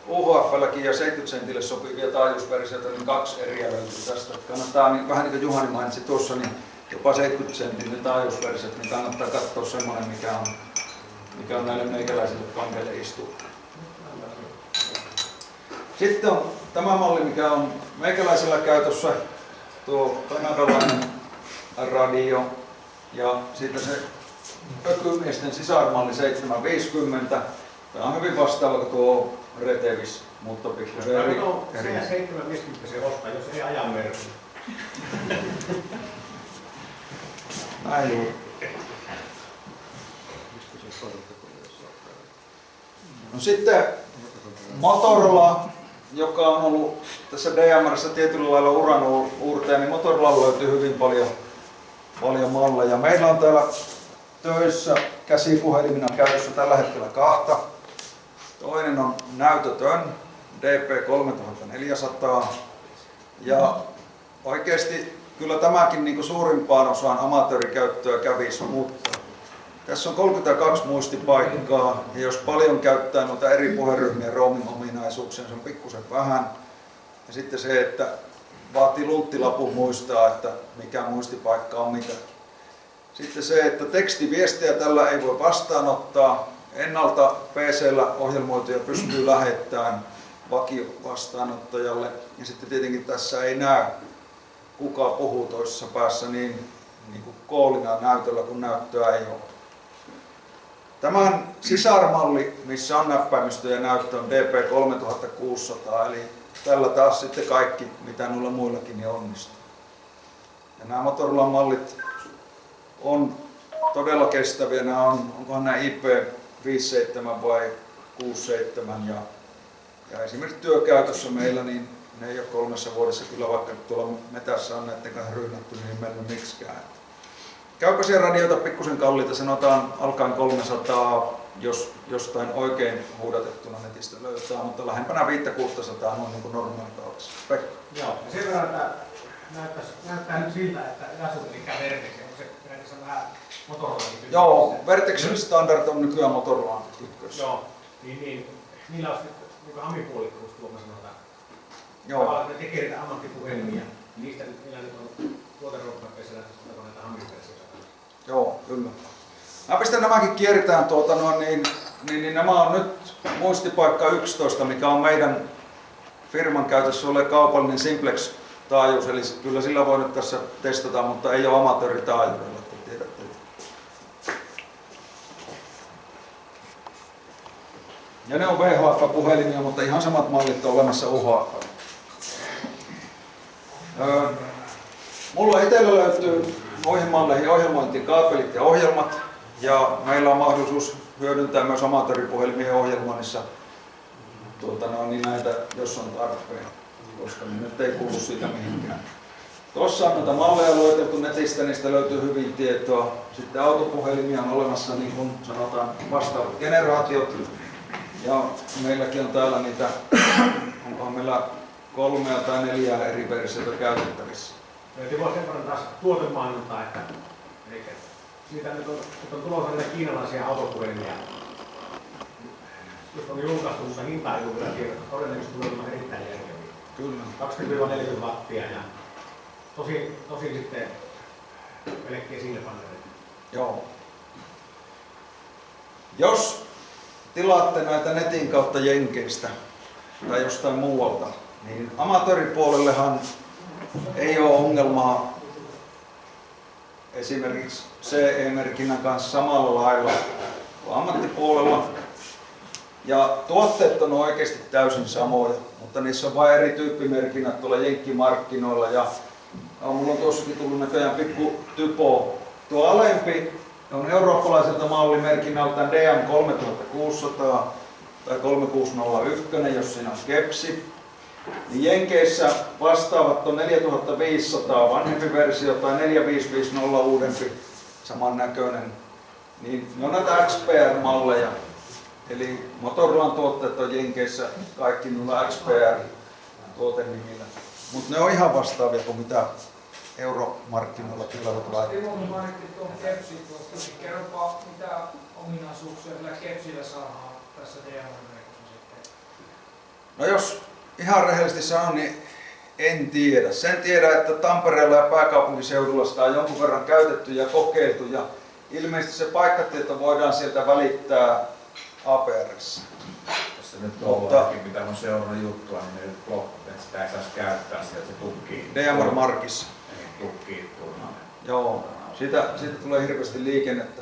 UHF-lläkin ja 70 sentille sopivia taajuusversioita, niin 2 eriä löytyy tästä. Kannattaa, niin, vähän niin kuin Juhani mainitsi tuossa, niin jopa 70 sentin taajuusversiot, niin kannattaa katsoa semmoinen, mikä on näille meikäläisille kankeille istuu. Sitten on tämä malli, mikä on meikäläisellä käytössä, tuo kanadalainen radio ja siitä se ökymiesten sisarmalli 750. Tämä on hyvin vastaava kuin tuo Retevis, mutta pikkusen eri. Se 750 se ostaa, jos ei ajan merkki. Näin juuri. No sitten Motorola, joka on ollut tässä DMR:ssä tietyllä lailla uran uurteja, niin Motorolalla löytyy hyvin paljon malleja. Meillä on täällä töissä käsipuhelimina käytössä tällä hetkellä 2. Toinen on näytötön DP3400 ja oikeasti kyllä tämäkin niin kuin suurimpaan osaan amatöörikäyttöä kävisi, mutta tässä on 32 muistipaikkaa ja jos paljon käyttää noita eri puheryhmien roaming-ominaisuuksia, se on pikkusen vähän. Ja sitten se, että vaatii lunttilapun muistaa, että mikä muistipaikka on mitäkin. Sitten se, että tekstiviestejä tällä ei voi vastaanottaa. Ennalta PC:llä ohjelmoituja pystyy lähettämään vakiovastaanottajalle. Ja sitten tietenkin tässä ei näy, kuka puhuu toisessa päässä niin kuin koolina näytöllä, kun näyttöä ei ole. Tämän sisarmalli, missä on näppäimistö ja näyttö, on DP3600, eli tällä taas sitten kaikki, mitä noilla muillakin, niin onnistuu. Ja nämä Motorola mallit on todella kestäviä. Nämä onkohan nämä IP57 vai 67 ja esimerkiksi työkäytössä meillä, niin ne ei ole 3 vuodessa kyllä, vaikka tuolla metässä on näiden kanssa ryhnätty, niin ei mennyt miksikään. Käypäisiä radioita pikkusen kalliita, sanotaan alkaen 300, jos jostain oikein huudatettuna netistä löytää, mutta lähempänä 500-600 noin niin kuin normaalikaudessa. Pekka. Joo, ja sen verran, että näyttää nyt siltä, että Yasu eli Vertex, onko se periaatteessa vähän Motorolakin? Joo, Vertexin standard on nykyään Motorolaan ykkössä. Joo, niin niillä olisi nyt hamipuolikkuus tuoma sanotaan. Joo. Tavallaan ne tekee niitä ammattipuhelimia, niistä niillä nyt on tuoteroppapeissa lähtöistä näitä hamiversioita. Joo, kyllä. Mä pistän nämäkin kiertään, niin nämä on nyt muistipaikka 11, mikä on meidän firman käytössä oleva kaupallinen Simplex-taajuus, eli kyllä sillä voi nyt tässä testata, mutta ei ole amatööritaajuudella, että tiedätte. Ja ne on VHF-puhelimia, mutta ihan samat mallit on olemassa UHF. Mulla itsellä löytyy noihin malleihin ohjelmointikaapelit ja ohjelmat, ja meillä on mahdollisuus hyödyntää myös amatööripuhelimien ohjelmoinnissa niin näitä, jos on tarpeen, koska ne nyt ei kuulu siitä mihinkään. Tuossa on noita malleja lueteltu netistä, niistä löytyy hyvin tietoa. Sitten autopuhelimia on olemassa, niin kuin sanotaan, vastaavat generaatiot. Ja meilläkin on täällä niitä, onkohan meillä 3 tai 4 eri versiota käytettävissä. Löytyy voi sen verran taas tuotemainontaa, että siitä nyt on tulossa näitä kiinalaisia autopuhelimia. Jos on julkaistu, mutta hinta ei ole vielä tiedottu, todennäköisesti tulee olemaan erittäin järkeviä. Kyllä. 20-40 wattia ja tosi sitten melkein sinne paneeleita. Joo. Jos tilaatte näitä netin kautta Jenkeistä tai jostain muualta, niin amatööripuolellehan ei ole ongelmaa esimerkiksi CE-merkinnän kanssa samalla lailla kuin ammattipuolella. Ja tuotteet on oikeasti täysin samoja, mutta niissä on vain eri tyyppimerkinnät tuolla jenkkimarkkinoilla ja Mulla on tuossakin tullut näköjään pikku typo. Tuo alempi on eurooppalaiselta mallimerkinnältään DM3600 tai 3601, jos siinä on kepsi. Niin Jenkeissä vastaavat on 4500 vanhempi versio tai 4550 uudempi samannäköinen. Niin ne on näitä XPR-malleja. Eli Motorolan tuotteet on Jenkeissä kaikki nulla XPR-tuotenimillä. Mutta ne on ihan vastaavia kuin mitä euromarkkinoilla tulevat laitteet. Timo mainittiin tuon kepsin tuosta, niin kerropa mitä ominaisuuksia sillä kepsillä saadaan tässä DM-verkossa sitten? No jos ihan rehellisesti sanon, niin en tiedä. Sen tiedä, että Tampereella ja pääkaupunkiseudulla sitä on jonkun verran käytetty ja kokeiltu ja ilmeisesti se paikkatieto voidaan sieltä välittää APR:ssä. Tässä nyt on mitä on seurannut juttua, niin ne nyt blokkit, että sitä ei saisi käyttää sieltä, se tukkii. DMR Markissa. Tukkii turhaan. Joo, siitä tulee hirveästi liikennettä.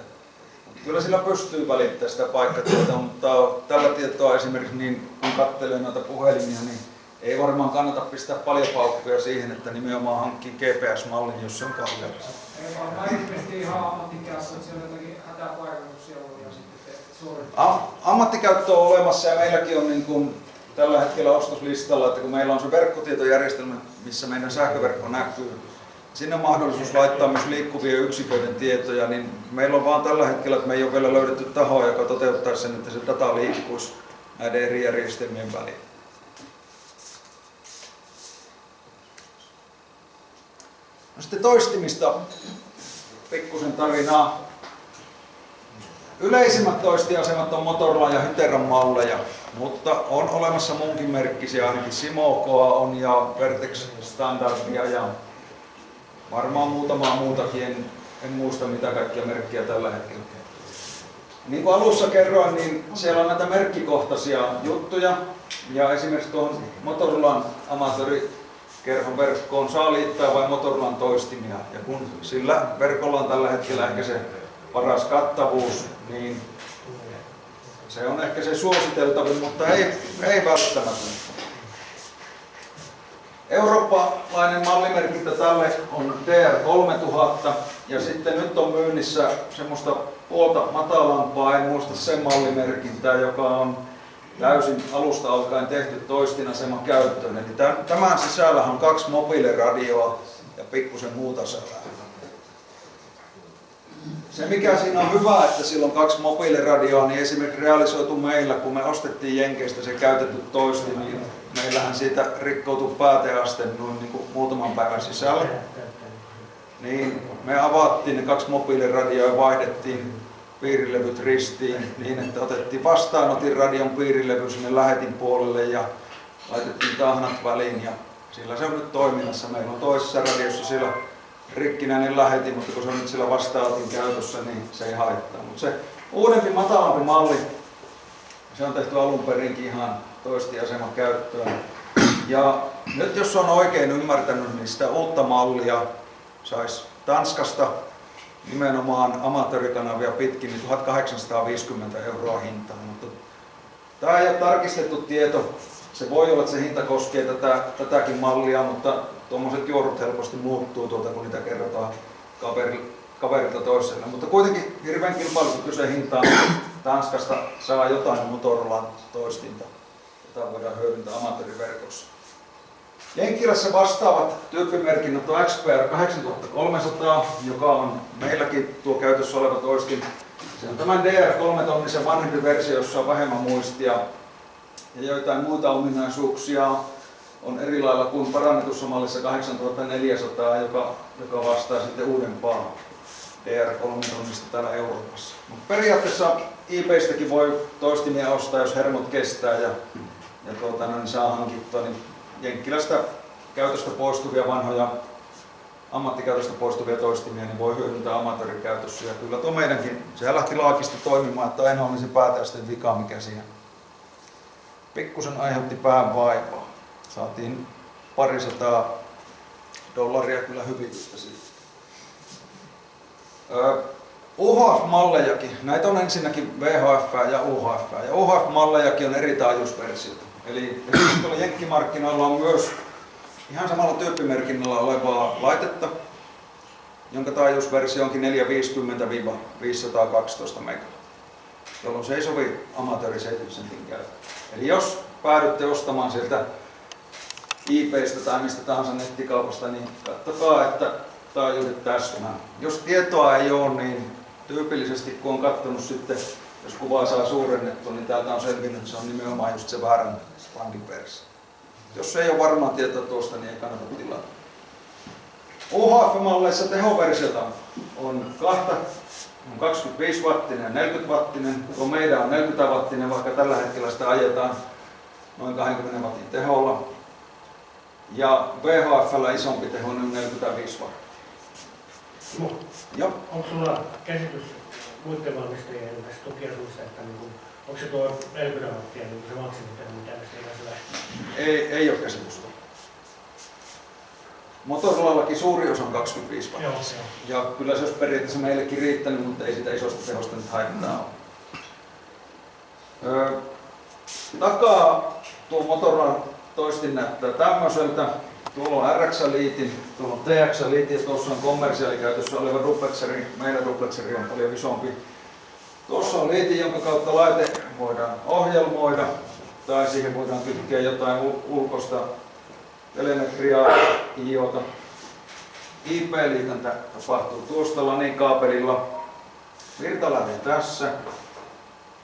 Kyllä sillä pystyy välittämään sitä paikkatietoa, mutta tällä tietoa esimerkiksi niin, kun katselee noita puhelimia, niin ei varmaan kannata pistää paljon paukkuja siihen, että nimenomaan hankkii GPS-mallin, jos se on kalliita. Ei varmaan ilmeisesti ihan ammattikäyttö, että siellä jotakin hätäpaikannuksia voi ja sitten suorittaa. Ammattikäyttö on olemassa ja meilläkin on niin kuin tällä hetkellä ostoslistalla, että kun meillä on se verkkotietojärjestelmä, missä meidän sähköverkko näkyy, sinne on mahdollisuus laittaa myös liikkuvien yksiköiden tietoja, niin meillä on vaan tällä hetkellä, että me ei ole vielä löydetty tahoa, joka toteuttaisi sen, että se data liikkuisi näiden eri järjestelmien väliin. No sitten toistimista pikkusen tarinaa. Yleisimmät toistiasemat on Motorola ja Hyteran malleja, mutta on olemassa muunkin merkkisiä, ainakin Simocoa on ja Vertex Standardia ja varmaan muutamaa muutakin, en muista mitä kaikkia merkkiä tällä hetkellä. Niin kuin alussa kerroin, niin siellä on näitä merkkikohtaisia juttuja ja esimerkiksi tuohon Motorolan amatöörikerhon verkkoon saa liittää vain Motorolan toistimia ja kun sillä verkolla on tällä hetkellä ehkä se paras kattavuus, niin se on ehkä se suositeltavin, mutta ei välttämättä. Eurooppalainen mallimerkintä tälle on DR3000 ja sitten nyt on myynnissä semmoista puolta matalampaa, en muista sen mallimerkintää, joka on täysin alusta alkaen tehty toistinaseman käyttöön. Eli tämän sisällä on 2 mobiiliradioa ja pikkusen muuta sälää. Se mikä siinä on hyvä, että sillä on 2 mobiiliradioa, niin esimerkiksi realisoitu meillä, kun me ostettiin Jenkeistä se käytetty toistin, niin meillähän siitä rikkoutui pääteaste noin niin kuin muutaman päivän sisällä. Niin me avattiin ne 2 mobiiliradioa ja vaihdettiin piirilevyt ristiin niin, että otettiin vastaanotin radion piirilevy sinne lähetin puolelle ja laitettiin tahnat väliin ja sillä se on nyt toiminnassa. Meillä on toisessa radiossa siellä rikkinäinen lähetin, mutta kun se on nyt sillä vastaanotin käytössä, niin se ei haittaa. Mutta se uudempi, matalampi malli, se on tehty alun perinkin ihan toistiaseman käyttöön. Ja nyt jos on oikein ymmärtänyt, niin sitä uutta mallia saisi Tanskasta nimenomaan amatöörikanavia pitkin niin 1850 € hintaan. Mutta tämä ei ole tarkistettu tieto. Se voi olla, että se hinta koskee tätäkin mallia, mutta tuommoiset juorut helposti muuttuu tuolta, kun niitä kerrotaan kaverilta toiselle. Mutta kuitenkin hirveän kilpailukykyisen hintaan Tanskasta saa jotain Motorolan toistinta, jota voidaan hyödyntää amatööriverkossa. Jenkkilässä vastaavat tyyppimerkinnät on XPR 8300, joka on meilläkin tuo käytössä oleva toistin. Se on tämän DR3-tonnisen vanhempi versio, jossa on vähemmän muistia ja joitain muita ominaisuuksia on eri lailla kuin parannetussa mallissa 8400, joka vastaa sitten uudempaa DR3-tonnista täällä Euroopassa. Mutta periaatteessa eBaystäkin voi toistimia ostaa, jos hermot kestää ja niin saa hankittua. Niin Jenkkilästä käytöstä poistuvia vanhoja ammattikäytöstä poistuvia toistimia niin voi hyödyntää amatöörikäytössä. Ja kyllä tuo meidänkin, sehän lähti laakista toimimaan, että aina oli se pääteasteen vika, mikä siinä pikkusen aiheutti pään vaivaa. Saatiin $200 kyllä hyvitystä siitä. UHF-mallejakin, näitä on ensinnäkin VHF ja UHF. Ja UHF-mallejakin on eri taajuusversioita. Eli tuolla jenkkimarkkinoilla on myös ihan samalla tyyppimerkinnällä olevaa laitetta, jonka taajuusversio onkin 450-512 mega, jolloin se ei sovi amatööri 70 sentin käyttöön. Eli jos päädytte ostamaan sieltä IP:stä tai mistä tahansa nettikaupasta, niin katsokaa, että taajuudet täsmää. Jos tietoa ei ole, niin tyypillisesti kun on katsonut sitten, jos kuvaa saa suurennettua, niin täältä on selvinnyt, että se on nimenomaan just se väärän spangin versio. Jos ei ole varmaa tietoa tuosta, niin ei kannata tilata. UHF-malleissa tehoversiota on kahta, on 25 wattinen ja 40 wattinen. Tuo meidän on 40 wattinen, vaikka tällä hetkellä sitä ajetaan noin 20 wattin teholla. Ja VHF:llä isompi teho on 45 wattia. No, Joo. onko sulla käsitys muiden valmistajien näistä tukiasuista, että onko se tuo 40 wattia niin se maksimiteho, mitä näistä lähtee? Ei ole käsitystä. Motorolallakin suuri osa on 25 wattia. Joo, se on. Ja kyllä se olisi periaatteessa meillekin riittänyt, mutta ei sitä isosta tehosta nyt haittaa ole. Takaa tuo Motorola toistin näyttää tämmöiseltä. Tuolla on RX-liitin, tuolla on TX-liitin ja tuossa on kommersiaalikäytössä oleva duplexeri. Meidän duplexeri on paljon isompi. Tuossa on liitin, jonka kautta laite voidaan ohjelmoida tai siihen voidaan kytkeä jotain ulkoista telemetriaa, iota. IP-liitäntä tapahtuu tuosta LAN-kaapelilla. Virtalähde tässä.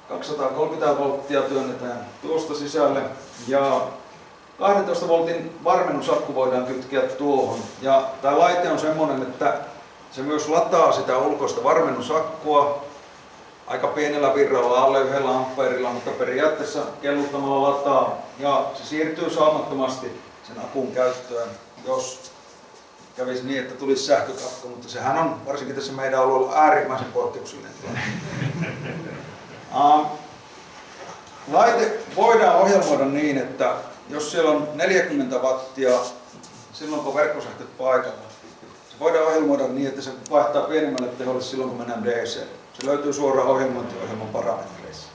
230 volttia työnnetään tuosta sisälle ja 12 voltin varmennusakku voidaan kytkeä tuohon. Ja tämä laite on semmoinen, että se myös lataa sitä ulkoista varmennusakkua aika pienellä virralla, alle 1 ampeerilla, mutta periaatteessa kelluttamalla lataa ja se siirtyy saumattomasti sen akun käyttöön, jos kävisi niin, että tulisi sähkökatko, mutta sehän on varsinkin tässä meidän alueella äärimmäisen poikkeuksellinen tilanne. Laite voidaan ohjelmoida niin, että jos siellä on 40 wattia silloin kun verkkosähköt paikalla, se voidaan ohjelmoida niin, että se vaihtaa pienemmälle teholle silloin kun mennään DC. Se löytyy suoraan ohjelmointiohjelman parametreissa.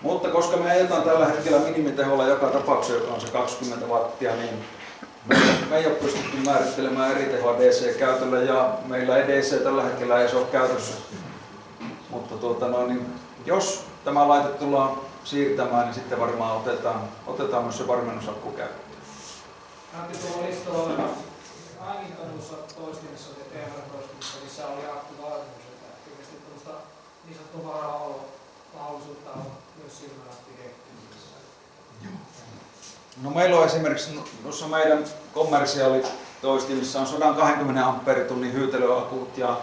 Mutta koska me ajetaan tällä hetkellä minimiteholla joka tapauksessa, joka on se 20 wattia, niin me ei ole pystytty määrittelemään eri tehoa DC-käytöllä ja meillä ei DC tällä hetkellä ei se ole käytössä. Mutta jos tämä laite tullaan siirtämään, niin sitten varmaan otetaan myös se varmennusakku käyttöön. Antti, tuolla listalla oleva ainakin tuossa toistimissa ja TMR-toistimissa, missä oli akkuvalmius, että ilmeisesti tuollaista niin sanottua varaolomahdollisuutta on myös silmällä No meillä on esimerkiksi noissa meidän kommersiaalitoistimissa on 120 amperitunnin hyytelöakut ja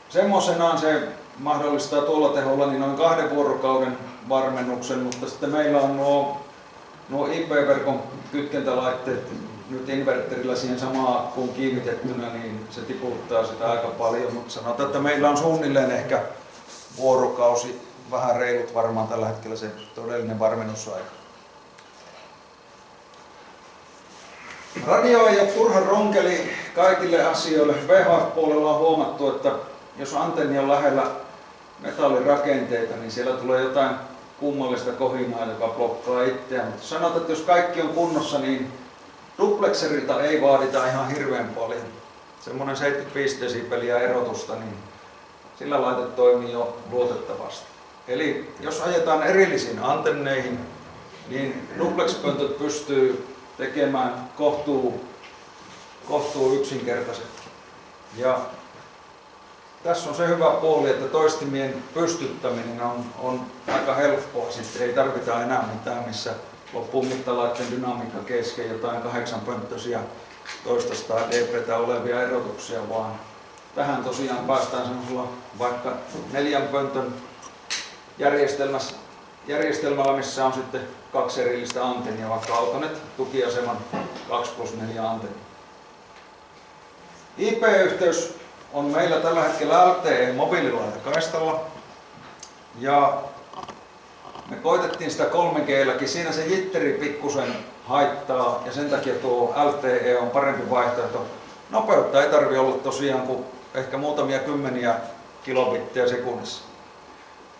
semmoisenaan se mahdollistaa tuolla teholla niin noin 2 vuorokauden varmennuksen, mutta sitten meillä on nuo IP-verkon kytkentälaitteet nyt inverterillä siihen samaan akkuun kiinnitettynä, niin se tiputtaa sitä aika paljon, mutta sanotaan, että meillä on suunnilleen ehkä vuorokausi, vähän reilut varmaan tällä hetkellä se todellinen varmennusaika. Radio ei ole turha ronkeli kaikille asioille. VHF-puolella on huomattu, että jos antenni on lähellä metallirakenteita, niin siellä tulee jotain kummallista kohinaa, joka blokkaa itseään. Mutta sanotaan, että jos kaikki on kunnossa, niin duplexerilta ei vaadita ihan hirveän paljon. Semmoinen 75 desibeliä erotusta, niin sillä laite toimii jo luotettavasti. Eli jos ajetaan erillisiin antenneihin, niin duplex-pöntöt pystyy tekemään kohtuu yksinkertaisesti. Ja tässä on se hyvä puoli, että toistimien pystyttäminen on aika helppoa. Sitten ei tarvita enää mitään, missä loppuu mittalaitteen dynamiikka kesken jotain 8-pönttöisiä toistaista dB:tä olevia erotuksia, vaan tähän tosiaan päästään semmoisella vaikka 4 pöntön järjestelmällä, missä on sitten 2 erillistä antennia, vaikka Autonet tukiaseman 2+4 antennia. IP-yhteys on meillä tällä hetkellä LTE-mobiililaajakaistalla ja me koitettiin sitä 3G:lläkin. Siinä se jitteri pikkusen haittaa ja sen takia tuo LTE on parempi vaihtoehto. Nopeutta ei tarvitse olla tosiaan kuin ehkä muutamia kymmeniä kilobittiä sekunnissa,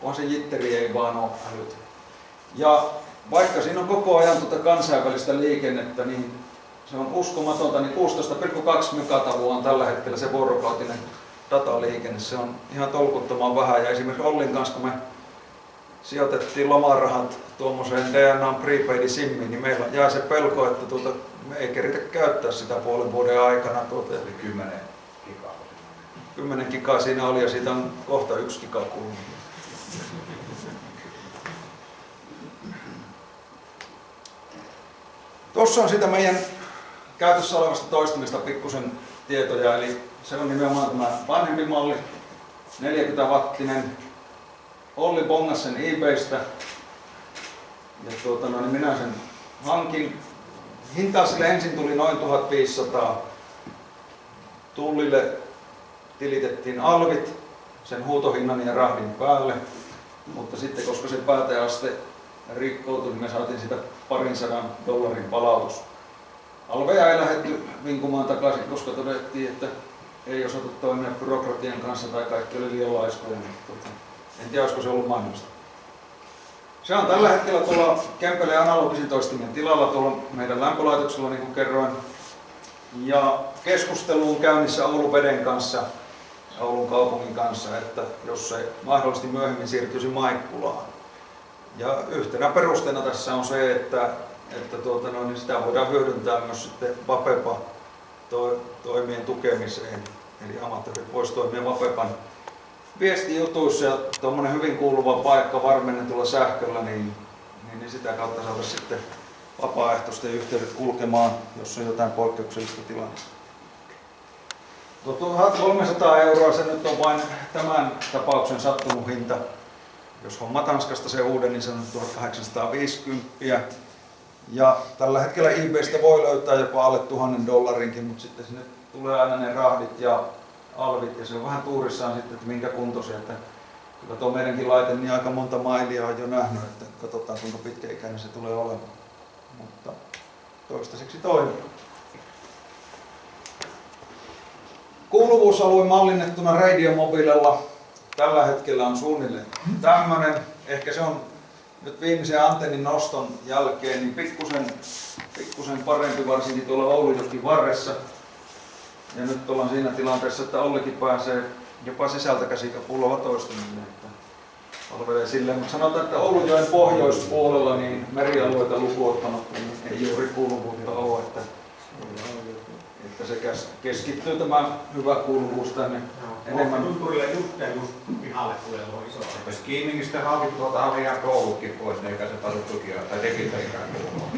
kun se jitteri ei vaan ole älytön. Ja vaikka siinä on koko ajan kansainvälistä liikennettä, niin se on uskomatonta, niin 16,2 megatavua on tällä hetkellä se vuorokautinen dataliikenne. Se on ihan tolkuttoman vähän. Ja esimerkiksi Ollin kanssa, kun me sijoitettiin lomarahat tuommoiseen DNA prepaid SIMiin, niin meillä jää se pelko, että me ei keritä käyttää sitä puolen vuoden aikana. Se oli 10 gigaa. 10 gigaa siinä oli ja siitä on kohta 1 giga kulunut. Tuossa on sitä meidän käytössä olevasta toistimesta pikkusen tietoja, eli se on nimenomaan tämä vanhempi malli, 40-wattinen. Olli bongasi sen eBaystä ja niin minä sen hankin. Hintaa sille ensin tuli noin 1500. Tullille tilitettiin alvit sen huutohinnan ja rahdin päälle, mutta sitten koska se pääteaste rikkoutui, niin me saatiin sitä $200 palautus. Alveja ei lähdetty vinkumaan takaisin, koska todettiin, että ei osattu toimia byrokratian kanssa tai kaikki oli liian laiskoja. En tiedä, olisiko se ollut mahdollista. Se on tällä hetkellä tuolla Kempeleen analogisen toistimen tilalla tuolla meidän lämpölaitoksella, niin kuin kerroin. Ja keskustelu on käynnissä Oulun veden kanssa, Oulun kaupungin kanssa, että jos se mahdollisesti myöhemmin siirtyisi Maikkulaan. Ja yhtenä perusteena tässä on se, että niin sitä voidaan hyödyntää myös sitten Vapepa-toimien tukemiseen. Eli amatöörit voisi toimia Vapepan viestijutuissa ja tuommoinen hyvin kuuluva paikka varmennetulla sähköllä, niin sitä kautta saada sitten vapaaehtoisten yhteydet kulkemaan, jos on jotain poikkeuksellista tilannetta. 1300 € se nyt on vain tämän tapauksen sattunut hinta. Jos homma Tanskasta se uuden, niin se on 1850. Ja tällä hetkellä eBaystä voi löytää jopa alle $1,000, mutta sitten sinne tulee aina ne rahdit ja alvit ja se on vähän tuurissaan sitten, että minkä kuntoisia. Että kyllä tuo meidänkin laite niin aika monta mailia on jo nähnyt, että katsotaan kuinka pitkäikäinen se tulee olemaan. Mutta toistaiseksi toimii. Kuuluvuusalue mallinnettuna radiomobiililla tällä hetkellä on suunnilleen tämmöinen. Ehkä se on nyt viimeisen antennin noston jälkeen niin pikkusen parempi, varsinkin tuolla Oulujokin varressa. Ja nyt ollaan siinä tilanteessa, että Ollikin pääsee jopa sisältä käsikapulla toistumille, että palvelee silleen. Mutta sanotaan, että Oulujoen pohjoispuolella niin merialueita lukuottamatta niin ei juuri kuuluvuutta ole. Että se keskittyy tämä hyvä kuuluvuus tänne enemmän. Tunturille just pihalle tulee tuo iso. Jos Kiimingistä hankit ihan koulutkin pois, niin eikä se taso tukia tai tekitärikään kuulua.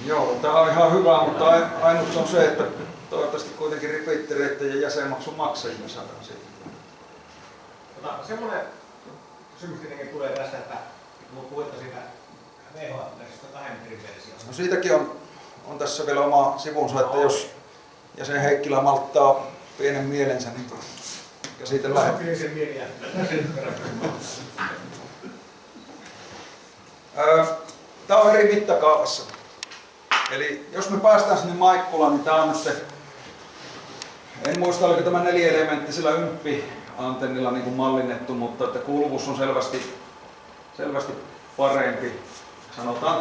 Joo, tämä on ihan hyvä, mutta ainut on se, että toivottavasti kuitenkin repeattereiden ja jäsenmaksun maksajille saadaan siitä. Semmoinen kysymys tietenkin tulee tästä, että kun puhuitte siitä VHF-versiota 2 metrin versiosta. No siitäkin on tässä vielä oma sivunsa, että jos jäsen Heikkilä malttaa pienen mielensä, niin siitä lähdetään. Sen mieliä. Tämä on eri mittakaavassa. Eli jos me päästään sinne Maikkulaan, niin tämä on nyt se, en muista oliko tämä 4-elementtisellä ymppi-antennilla niin kuin mallinnettu, mutta että kuuluvuus on selvästi parempi. Sanotaan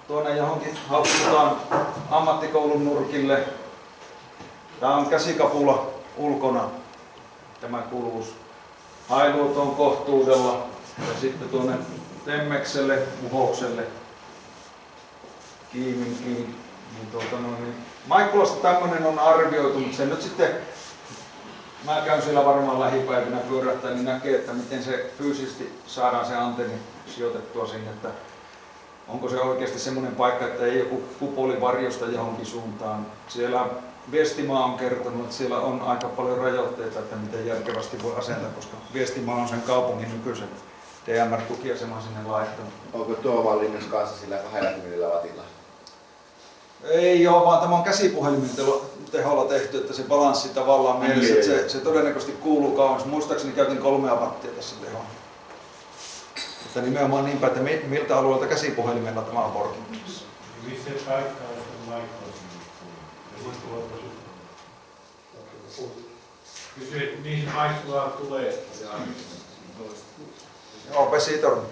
tuonne johonkin haukutaan ammattikoulun nurkille. Tämä on käsikapula ulkona, tämä kuuluvuus. Hailuot on kohtuudella ja sitten tuonne Temmekselle, Muhokselle, Kiiminkiin. Maikkulasta tämmöinen on arvioitu, mutta se nyt sitten, mä käyn siellä varmaan lähipäivinä pyörähtää, niin näkee, että miten se fyysisesti saadaan se antenni sijoitettua sinne, että onko se oikeasti semmoinen paikka, että ei joku kupoli varjosta johonkin suuntaan. Siellä Viestimaa on kertonut, että siellä on aika paljon rajoitteita, että miten järkevästi voi asentaa, koska Viestimaa on sen kaupungin nykyisen DMR-tukiaseman sinne laittanut. Onko tuo vallinnassa kanssa sillä 20 wattilla? Ei ole, vaan tämä on käsipuhelimen teholla tehty, että se balanssi tavallaan mielessä, että se todennäköisesti kuuluu kauas. Muistaakseni käytin 3 wattia tässä teholla. Että nimenomaan niinpä, että miltä alueelta käsipuhelimella tämä on porkittamassa. Missä paikka on se Maikkulaan? Kysy, että mihin Maikkulaan tulee. Joo, Pesitorni.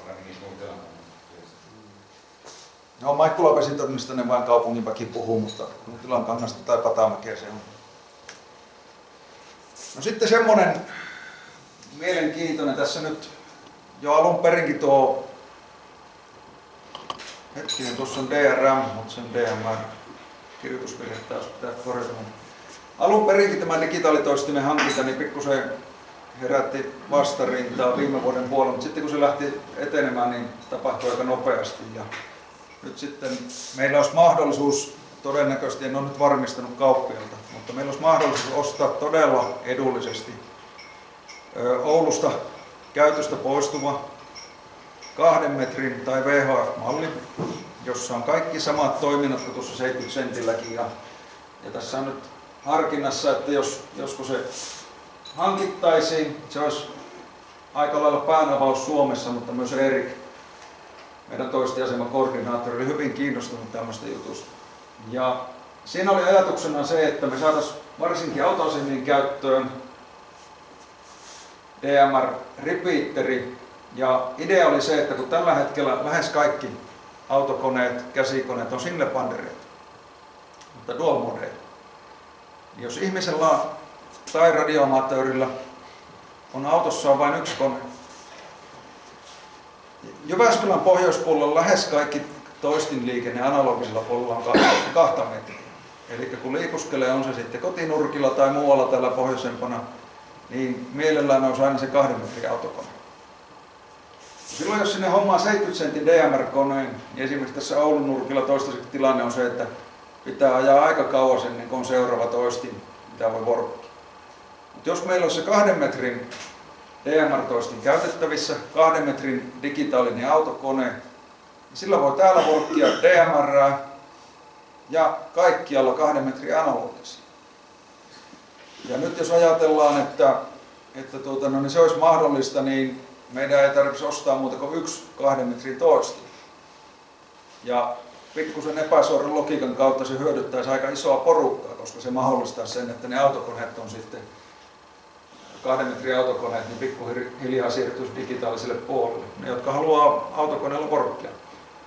Paremmin tilanne. No Maikkula vesitornista ne vain kaupungin väki puhuu, mutta Nutilan kangasta tai Patamäkeä se on. No sitten semmonen mielenkiintoinen tässä nyt jo alun perinkin tuo hetkinen, tuossa on DRM, mutta sen DMR kirjoitusvirhe taas pitää korjata. Alun perinkin tämä digitaalitoistimen hankinta niin pikkusen herätti vastarintaa viime vuoden puolella, mutta sitten kun se lähti etenemään, niin tapahtui aika nopeasti. Ja nyt sitten meillä olisi mahdollisuus, todennäköisesti en ole nyt varmistanut kauppialta, mutta meillä olisi mahdollisuus ostaa todella edullisesti Oulusta käytöstä poistuva 2 metrin tai VHF-malli, jossa on kaikki samat toiminnot kuin tuossa 70 sentilläkin. Ja tässä on nyt harkinnassa, että josko se hankittaisiin, se olisi aika lailla päänavaus Suomessa, mutta myös Erik, meidän toistiasemakoordinaattori, oli hyvin kiinnostunut tämmöistä jutusta. Ja siinä oli ajatuksena se, että me saataisiin varsinkin autoasemien käyttöön DMR-repeateri. Ja idea oli se, että kun tällä hetkellä lähes kaikki autokoneet, käsikoneet on single-pandereita, mutta dual-modeja, niin jos ihmisellä tai radioamatöörillä on autossaan vain yksi kone. Jyväskylän pohjoispuolella lähes kaikki toistinliikenne analogisella puolella on 2 metriä. Eli kun liikuskelee, on se sitten kotinurkilla tai muualla täällä pohjoisempana, niin mielellään olisi aina se 2 metrin autokone. Silloin jos sinne hommaa 70 sentin DMR-koneen, niin esimerkiksi tässä Oulun nurkilla toistaiseksi tilanne on se, että pitää ajaa aika kauas ennen kuin on seuraava toistin, mitä voi vorkkia. Mutta jos meillä on se 2 metrin DMR-toistin käytettävissä, 2 metrin digitaalinen autokone, niin sillä voi täällä vorkkia DMR ja kaikkialla 2 metrin analogisia. Ja nyt jos ajatellaan, että niin se olisi mahdollista, niin meidän ei tarvitse ostaa muuta kuin 1 2 metrin toistin. Ja pikkusen epäsuoran logiikan kautta se hyödyttäisi aika isoa porukkaa, koska se mahdollistaa sen, että ne autokoneet on sitten 2 metrin autokoneet, niin pikkuhiljaa siirtyisi digitaaliselle puolelle. Ne, jotka haluaa autokoneella vorkkia.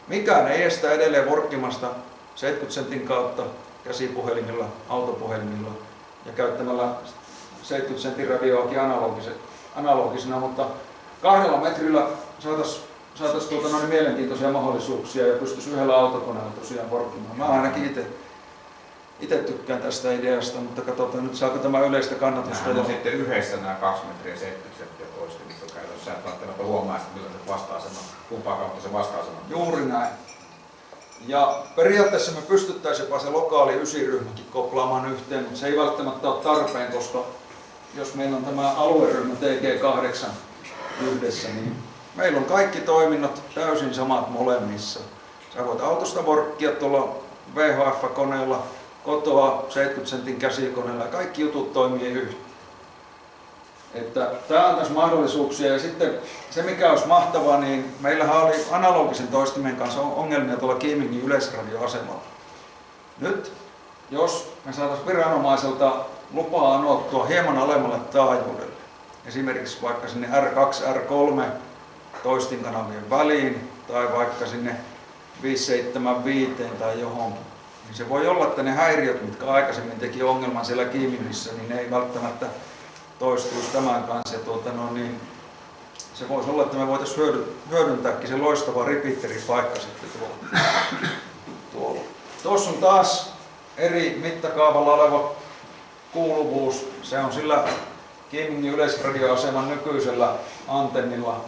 Mikään ei estä edelleen vorkkimasta 70 sentin kautta käsipuhelimilla, autopuhelimilla ja käyttämällä 70 sentin radioakin analogisena, mutta 2 metrillä saataisiin mielenkiintoisia mahdollisuuksia ja pystyisi yhdellä autokoneella tosiaan vorkkimaan. Mä ainakin itse tykkään tästä ideasta, mutta katsotaan nyt saako tämä yleistä kannatusta. Nämä on sitten yhdessä nämä 2 metriä 70 senttiä toistimissa käytössä. Sä et välttämättä huomaa, että millaiset vasta-asemat, kumpaa kautta se vasta-asema. Juuri näin. Ja periaatteessa me pystyttäisiin jopa se lokaali 9-ryhmäkin koplaamaan yhteen, mutta se ei välttämättä ole tarpeen, koska jos meillä on tämä alueryhmä TG8 yhdessä, niin meillä on kaikki toiminnot täysin samat molemmissa. Sä voit autosta vorkkia tuolla VHF-koneella, kotoa 70 sentin käsikoneella ja kaikki jutut toimii yhteen. Että tää on tässä mahdollisuuksia ja sitten se mikä olisi mahtavaa, niin meillähän oli analogisen toistimen kanssa ongelmia tuolla Kiimingin yleisradioasemalla. Nyt jos me saataisiin viranomaiselta lupaa anottua hieman alemmalle taajuudelle, esimerkiksi vaikka sinne R2, R3 toistinkanavien väliin tai vaikka sinne 575 tai johonkin, niin se voi olla, että ne häiriöt, mitkä aikaisemmin teki ongelman siellä Kiimingissä, niin ne ei välttämättä toistuisi tämän kanssa. Niin se voisi olla, että me voitaisiin hyödyntääkin se loistava repeateripaikka sitten tuolla. Tuossa on taas eri mittakaavalla oleva kuuluvuus. Se on sillä Kiimingin yleisradioaseman nykyisellä antennilla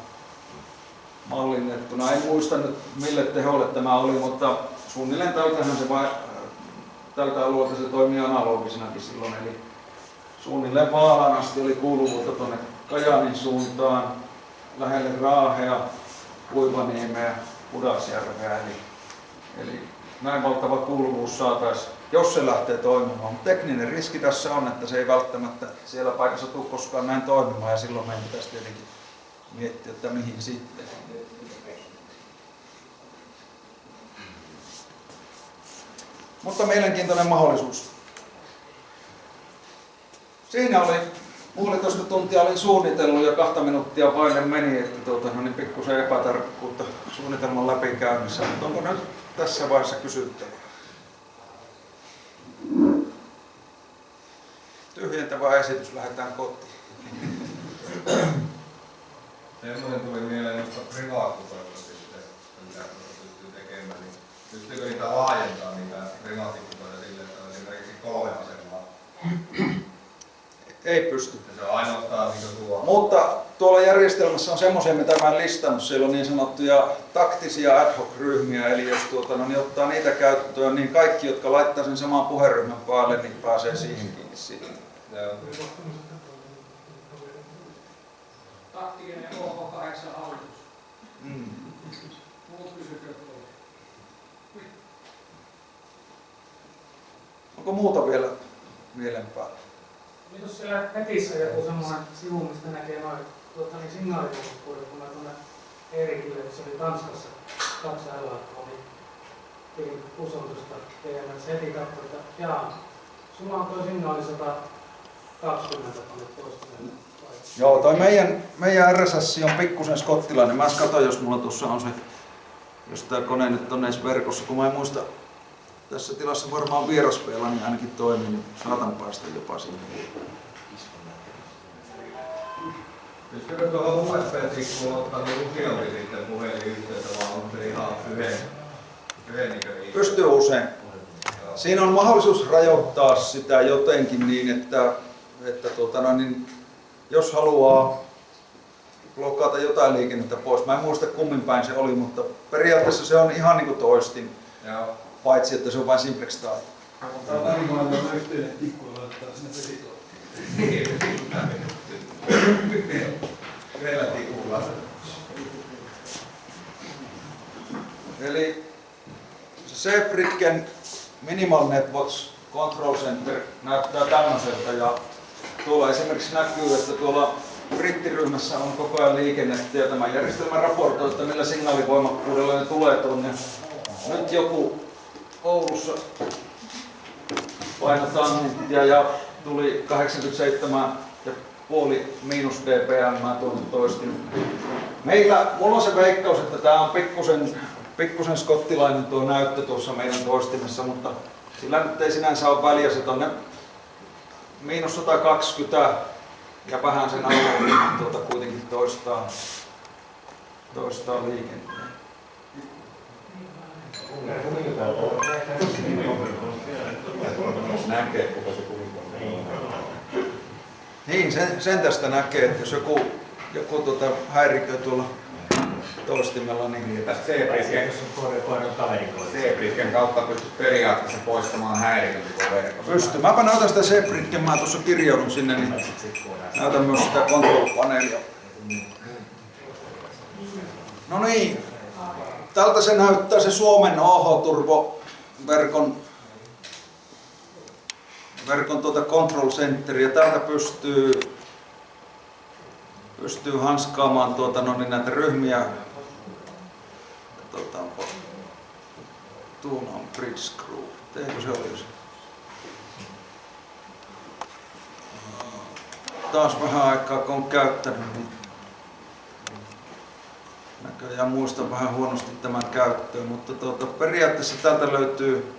mallinnettuna. En muista nyt mille teholle tämä oli, mutta suunnilleen tältä alueelta se toimii analogisenakin silloin. Eli suunnilleen Vaalaan asti oli kuuluvuutta tuonne Kajaanin suuntaan, lähelle Raahea, Kuivaniemeä, Pudasjärveä. Eli näin valtava kuuluvuus saataisiin, jos se lähtee toimimaan. Mutta tekninen riski tässä on, että se ei välttämättä siellä paikassa tule koskaan näin toimimaan ja silloin meidän pitäisi tietenkin miettiä, että mihin sitten. Mutta mielenkiintoinen mahdollisuus. Siinä oli 1,5 tuntia olin suunnitellut ja 2 minuuttia vaille meni, että niin pikkusen epätarkkuutta suunnitelman läpikäynnissä. Mutta onko nyt tässä vaiheessa kysyttävää? Tyhjentävä esitys, lähdetään kotiin. Semmoinen tuli mieleen noista privaatkutoista sitten, mitä pystyy tekemään. Niin pystyykö niitä laajentaa niitä privaatkutoja sille, että on esimerkiksi 3 asemaa? Ei pysty. Ja se on ainoastaan niin tuo. Mutta tuolla järjestelmässä on semmoisia, mitä mä en listannut. Siellä on niin sanottuja taktisia ad hoc ryhmiä, eli jos niin ottaa niitä käyttöön, niin kaikki, jotka laittaa sen saman puheryhmän päälle, niin pääsee siihen kiinni sitten. Taktinen OH8 hallitus. Muut pysykö tuolla? Onko muuta vielä mielen päällä? Jos siellä netissä joku semmoinen sivu, mistä näkee noin signaalipuolet, kun mä tuonne Eerikille, se oli Tanskassa 2 LAK, niin pidin usoitusta TMS heti katsoin, että jaa, sulla on tuo signaali 120 tuonne toistumelle. Joo, toi meidän RSS on pikkusen skottilainen. Mä katsoin, jos mulla tuossa on se, jos tää kone nyt on edes verkossa, kun mä en muista, tässä tilassa varmaan vieraspeilla, niin ainakin toimii, niin saatan päästä jopa sinne. Pystyykö tuohon USB-tikkuun ottaa useampi sitten puhelinyhteyttä, vaan on se ihan yhden Pystyy usein. Siinä on mahdollisuus rajoittaa sitä jotenkin niin, että niin, jos haluaa blokata jotain liikennettä pois, mä en muista kummin päin se oli, mutta periaatteessa se on ihan niin kuin toistin. Joo. Paitsi että se on vain simplex tai. Tämä on varmaan yhteinen tikku, laittaa sinne vesitoon. Yhdellä tikulla. Eli se Zeebruggen Minimal Networks Control Center näyttää tämmöiseltä ja tuolla esimerkiksi näkyy, että tuolla brittiryhmässä on koko ajan liikennettä ja tämä järjestelmä raportoi, että millä signaalivoimakkuudella ne tulee tuonne. Nyt joku Oulussa painotaan ja tuli 87,5 miinus dpm tuonne toistin. Mulla on se veikkaus, että tämä on pikkusen skottilainen tuo näyttö tuossa meidän toistimessa, mutta sillä nyt ei sinänsä ole väliä, se tuonne miinus 120 ja vähän sen alla niin kuitenkin toistaa liikenteen. Näkee, kuka se kuvittaa. Niin, sen tästä näkee, että jos joku häiriköi tuolla toistimella, niin tästä Zeebruggen kautta pystyt periaatteessa poistamaan häiriköt koko verkosta. pystyy. Mäpä näytän sitä Zeebruggen, mä tuossa kirjaudun sinne, niin näytän myös sitä control-paneelia. No niin, tältä se näyttää se Suomen OH-turbo-verkon control center ja täältä pystyy hanskaamaan niin näitä ryhmiä. Katsotaanpa. Tuolla on bridge screw. Eikö se olisi? Taas vähän aikaa kun on käyttänyt, niin näköjään muistan vähän huonosti tämän käyttöön, mutta periaatteessa täältä löytyy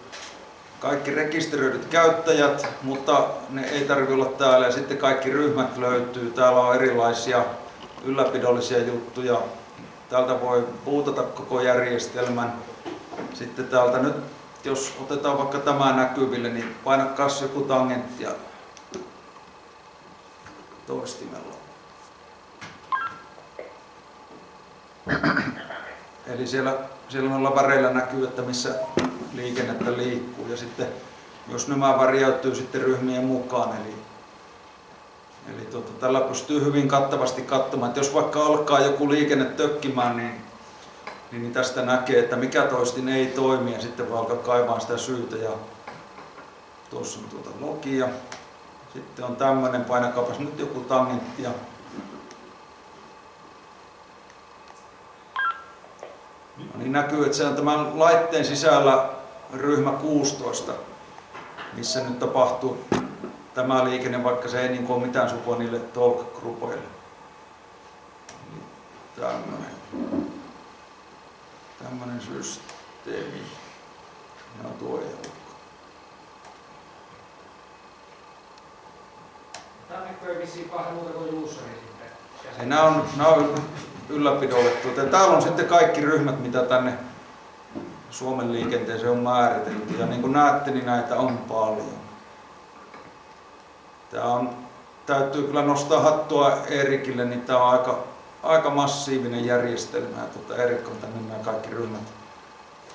kaikki rekisteröidyt käyttäjät, mutta ne ei tarvitse olla täällä ja sitten kaikki ryhmät löytyy. Täällä on erilaisia ylläpidollisia juttuja. Täältä voi bootata koko järjestelmän. Sitten täältä nyt, jos otetaan vaikka tämä näkyville, niin painakaa joku tangentti ja toistimella. Eli siellä noilla väreillä näkyy, että missä liikennettä liikkuu ja sitten myös nämä värjäytyy sitten ryhmien mukaan. Eli tällä pystyy hyvin kattavasti katsomaan, että jos vaikka alkaa joku liikenne tökkimään, niin tästä näkee, että mikä toistin ei toimi ja sitten voi alkaa kaivaa sitä syytä. Ja tuossa on logia. Sitten on tämmöinen, painakaapas nyt joku tangentti. Niin näkyy, että se on tämän laitteen sisällä ryhmä 16, missä nyt tapahtuu tämä liikenne, vaikka se ei niin ole mitään sukua niille talk-grupeille. Tämmönen systeemi. Ja tuo ei ole. Tämä näkyy vissiin paljon muuta kuin uuseri sitten. Nämä on ylläpidolle. Täällä on sitten kaikki ryhmät, mitä tänne Suomen liikenteeseen on määritelty. Ja niin kuin näette, niin näitä on paljon. Täytyy kyllä nostaa hattua Eerikille, niin tämä on aika massiivinen järjestelmä. Erik on tänne nämä kaikki ryhmät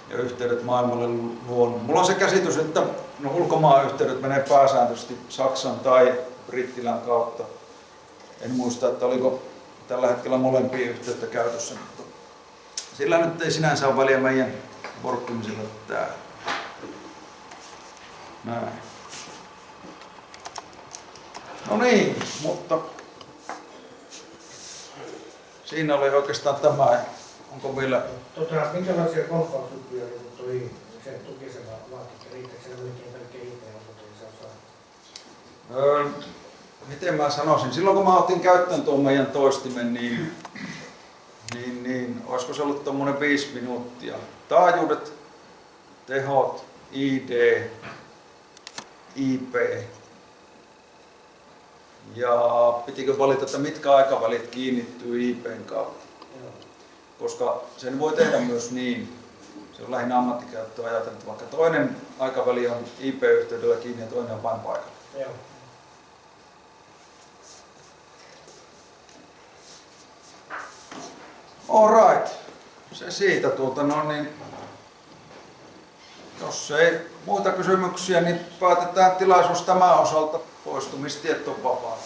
ja yhteydet maailmalle luonut. Mulla on se käsitys, että ulkomaan yhteydet menee pääsääntöisesti Saksan tai Brittilän kautta. En muista, että oliko tällä hetkellä molempia yhteyttä käytössä, mutta sillä nyt ei sinänsä ole väliä meidän workkimisella täällä. Näin. No niin, mutta siinä oli oikeastaan tämä. Onko vielä... Minkälaisia konfausjuttuja tuli se tukisella vaatii? Riittääkö se melkein pelkkiä IT-osuuteen? Miten mä sanoisin? Silloin kun mä otin käyttöön tuon meidän toistimen, niin olisiko se ollut tommonen 5 minuuttia. Taajuudet, tehot, ID, IP. Ja pitikö valita, että mitkä aikavälit kiinnittyy IPn kautta. Koska sen voi tehdä myös niin, se on lähinnä ammattikäyttöä ajateltu, että vaikka toinen aikaväli on IP-yhteydellä kiinni ja toinen on vain paikalla. Alright, se siitä jos ei muita kysymyksiä, niin päätetään tilaisuus tämän osalta. Poistumistiet on vapaat.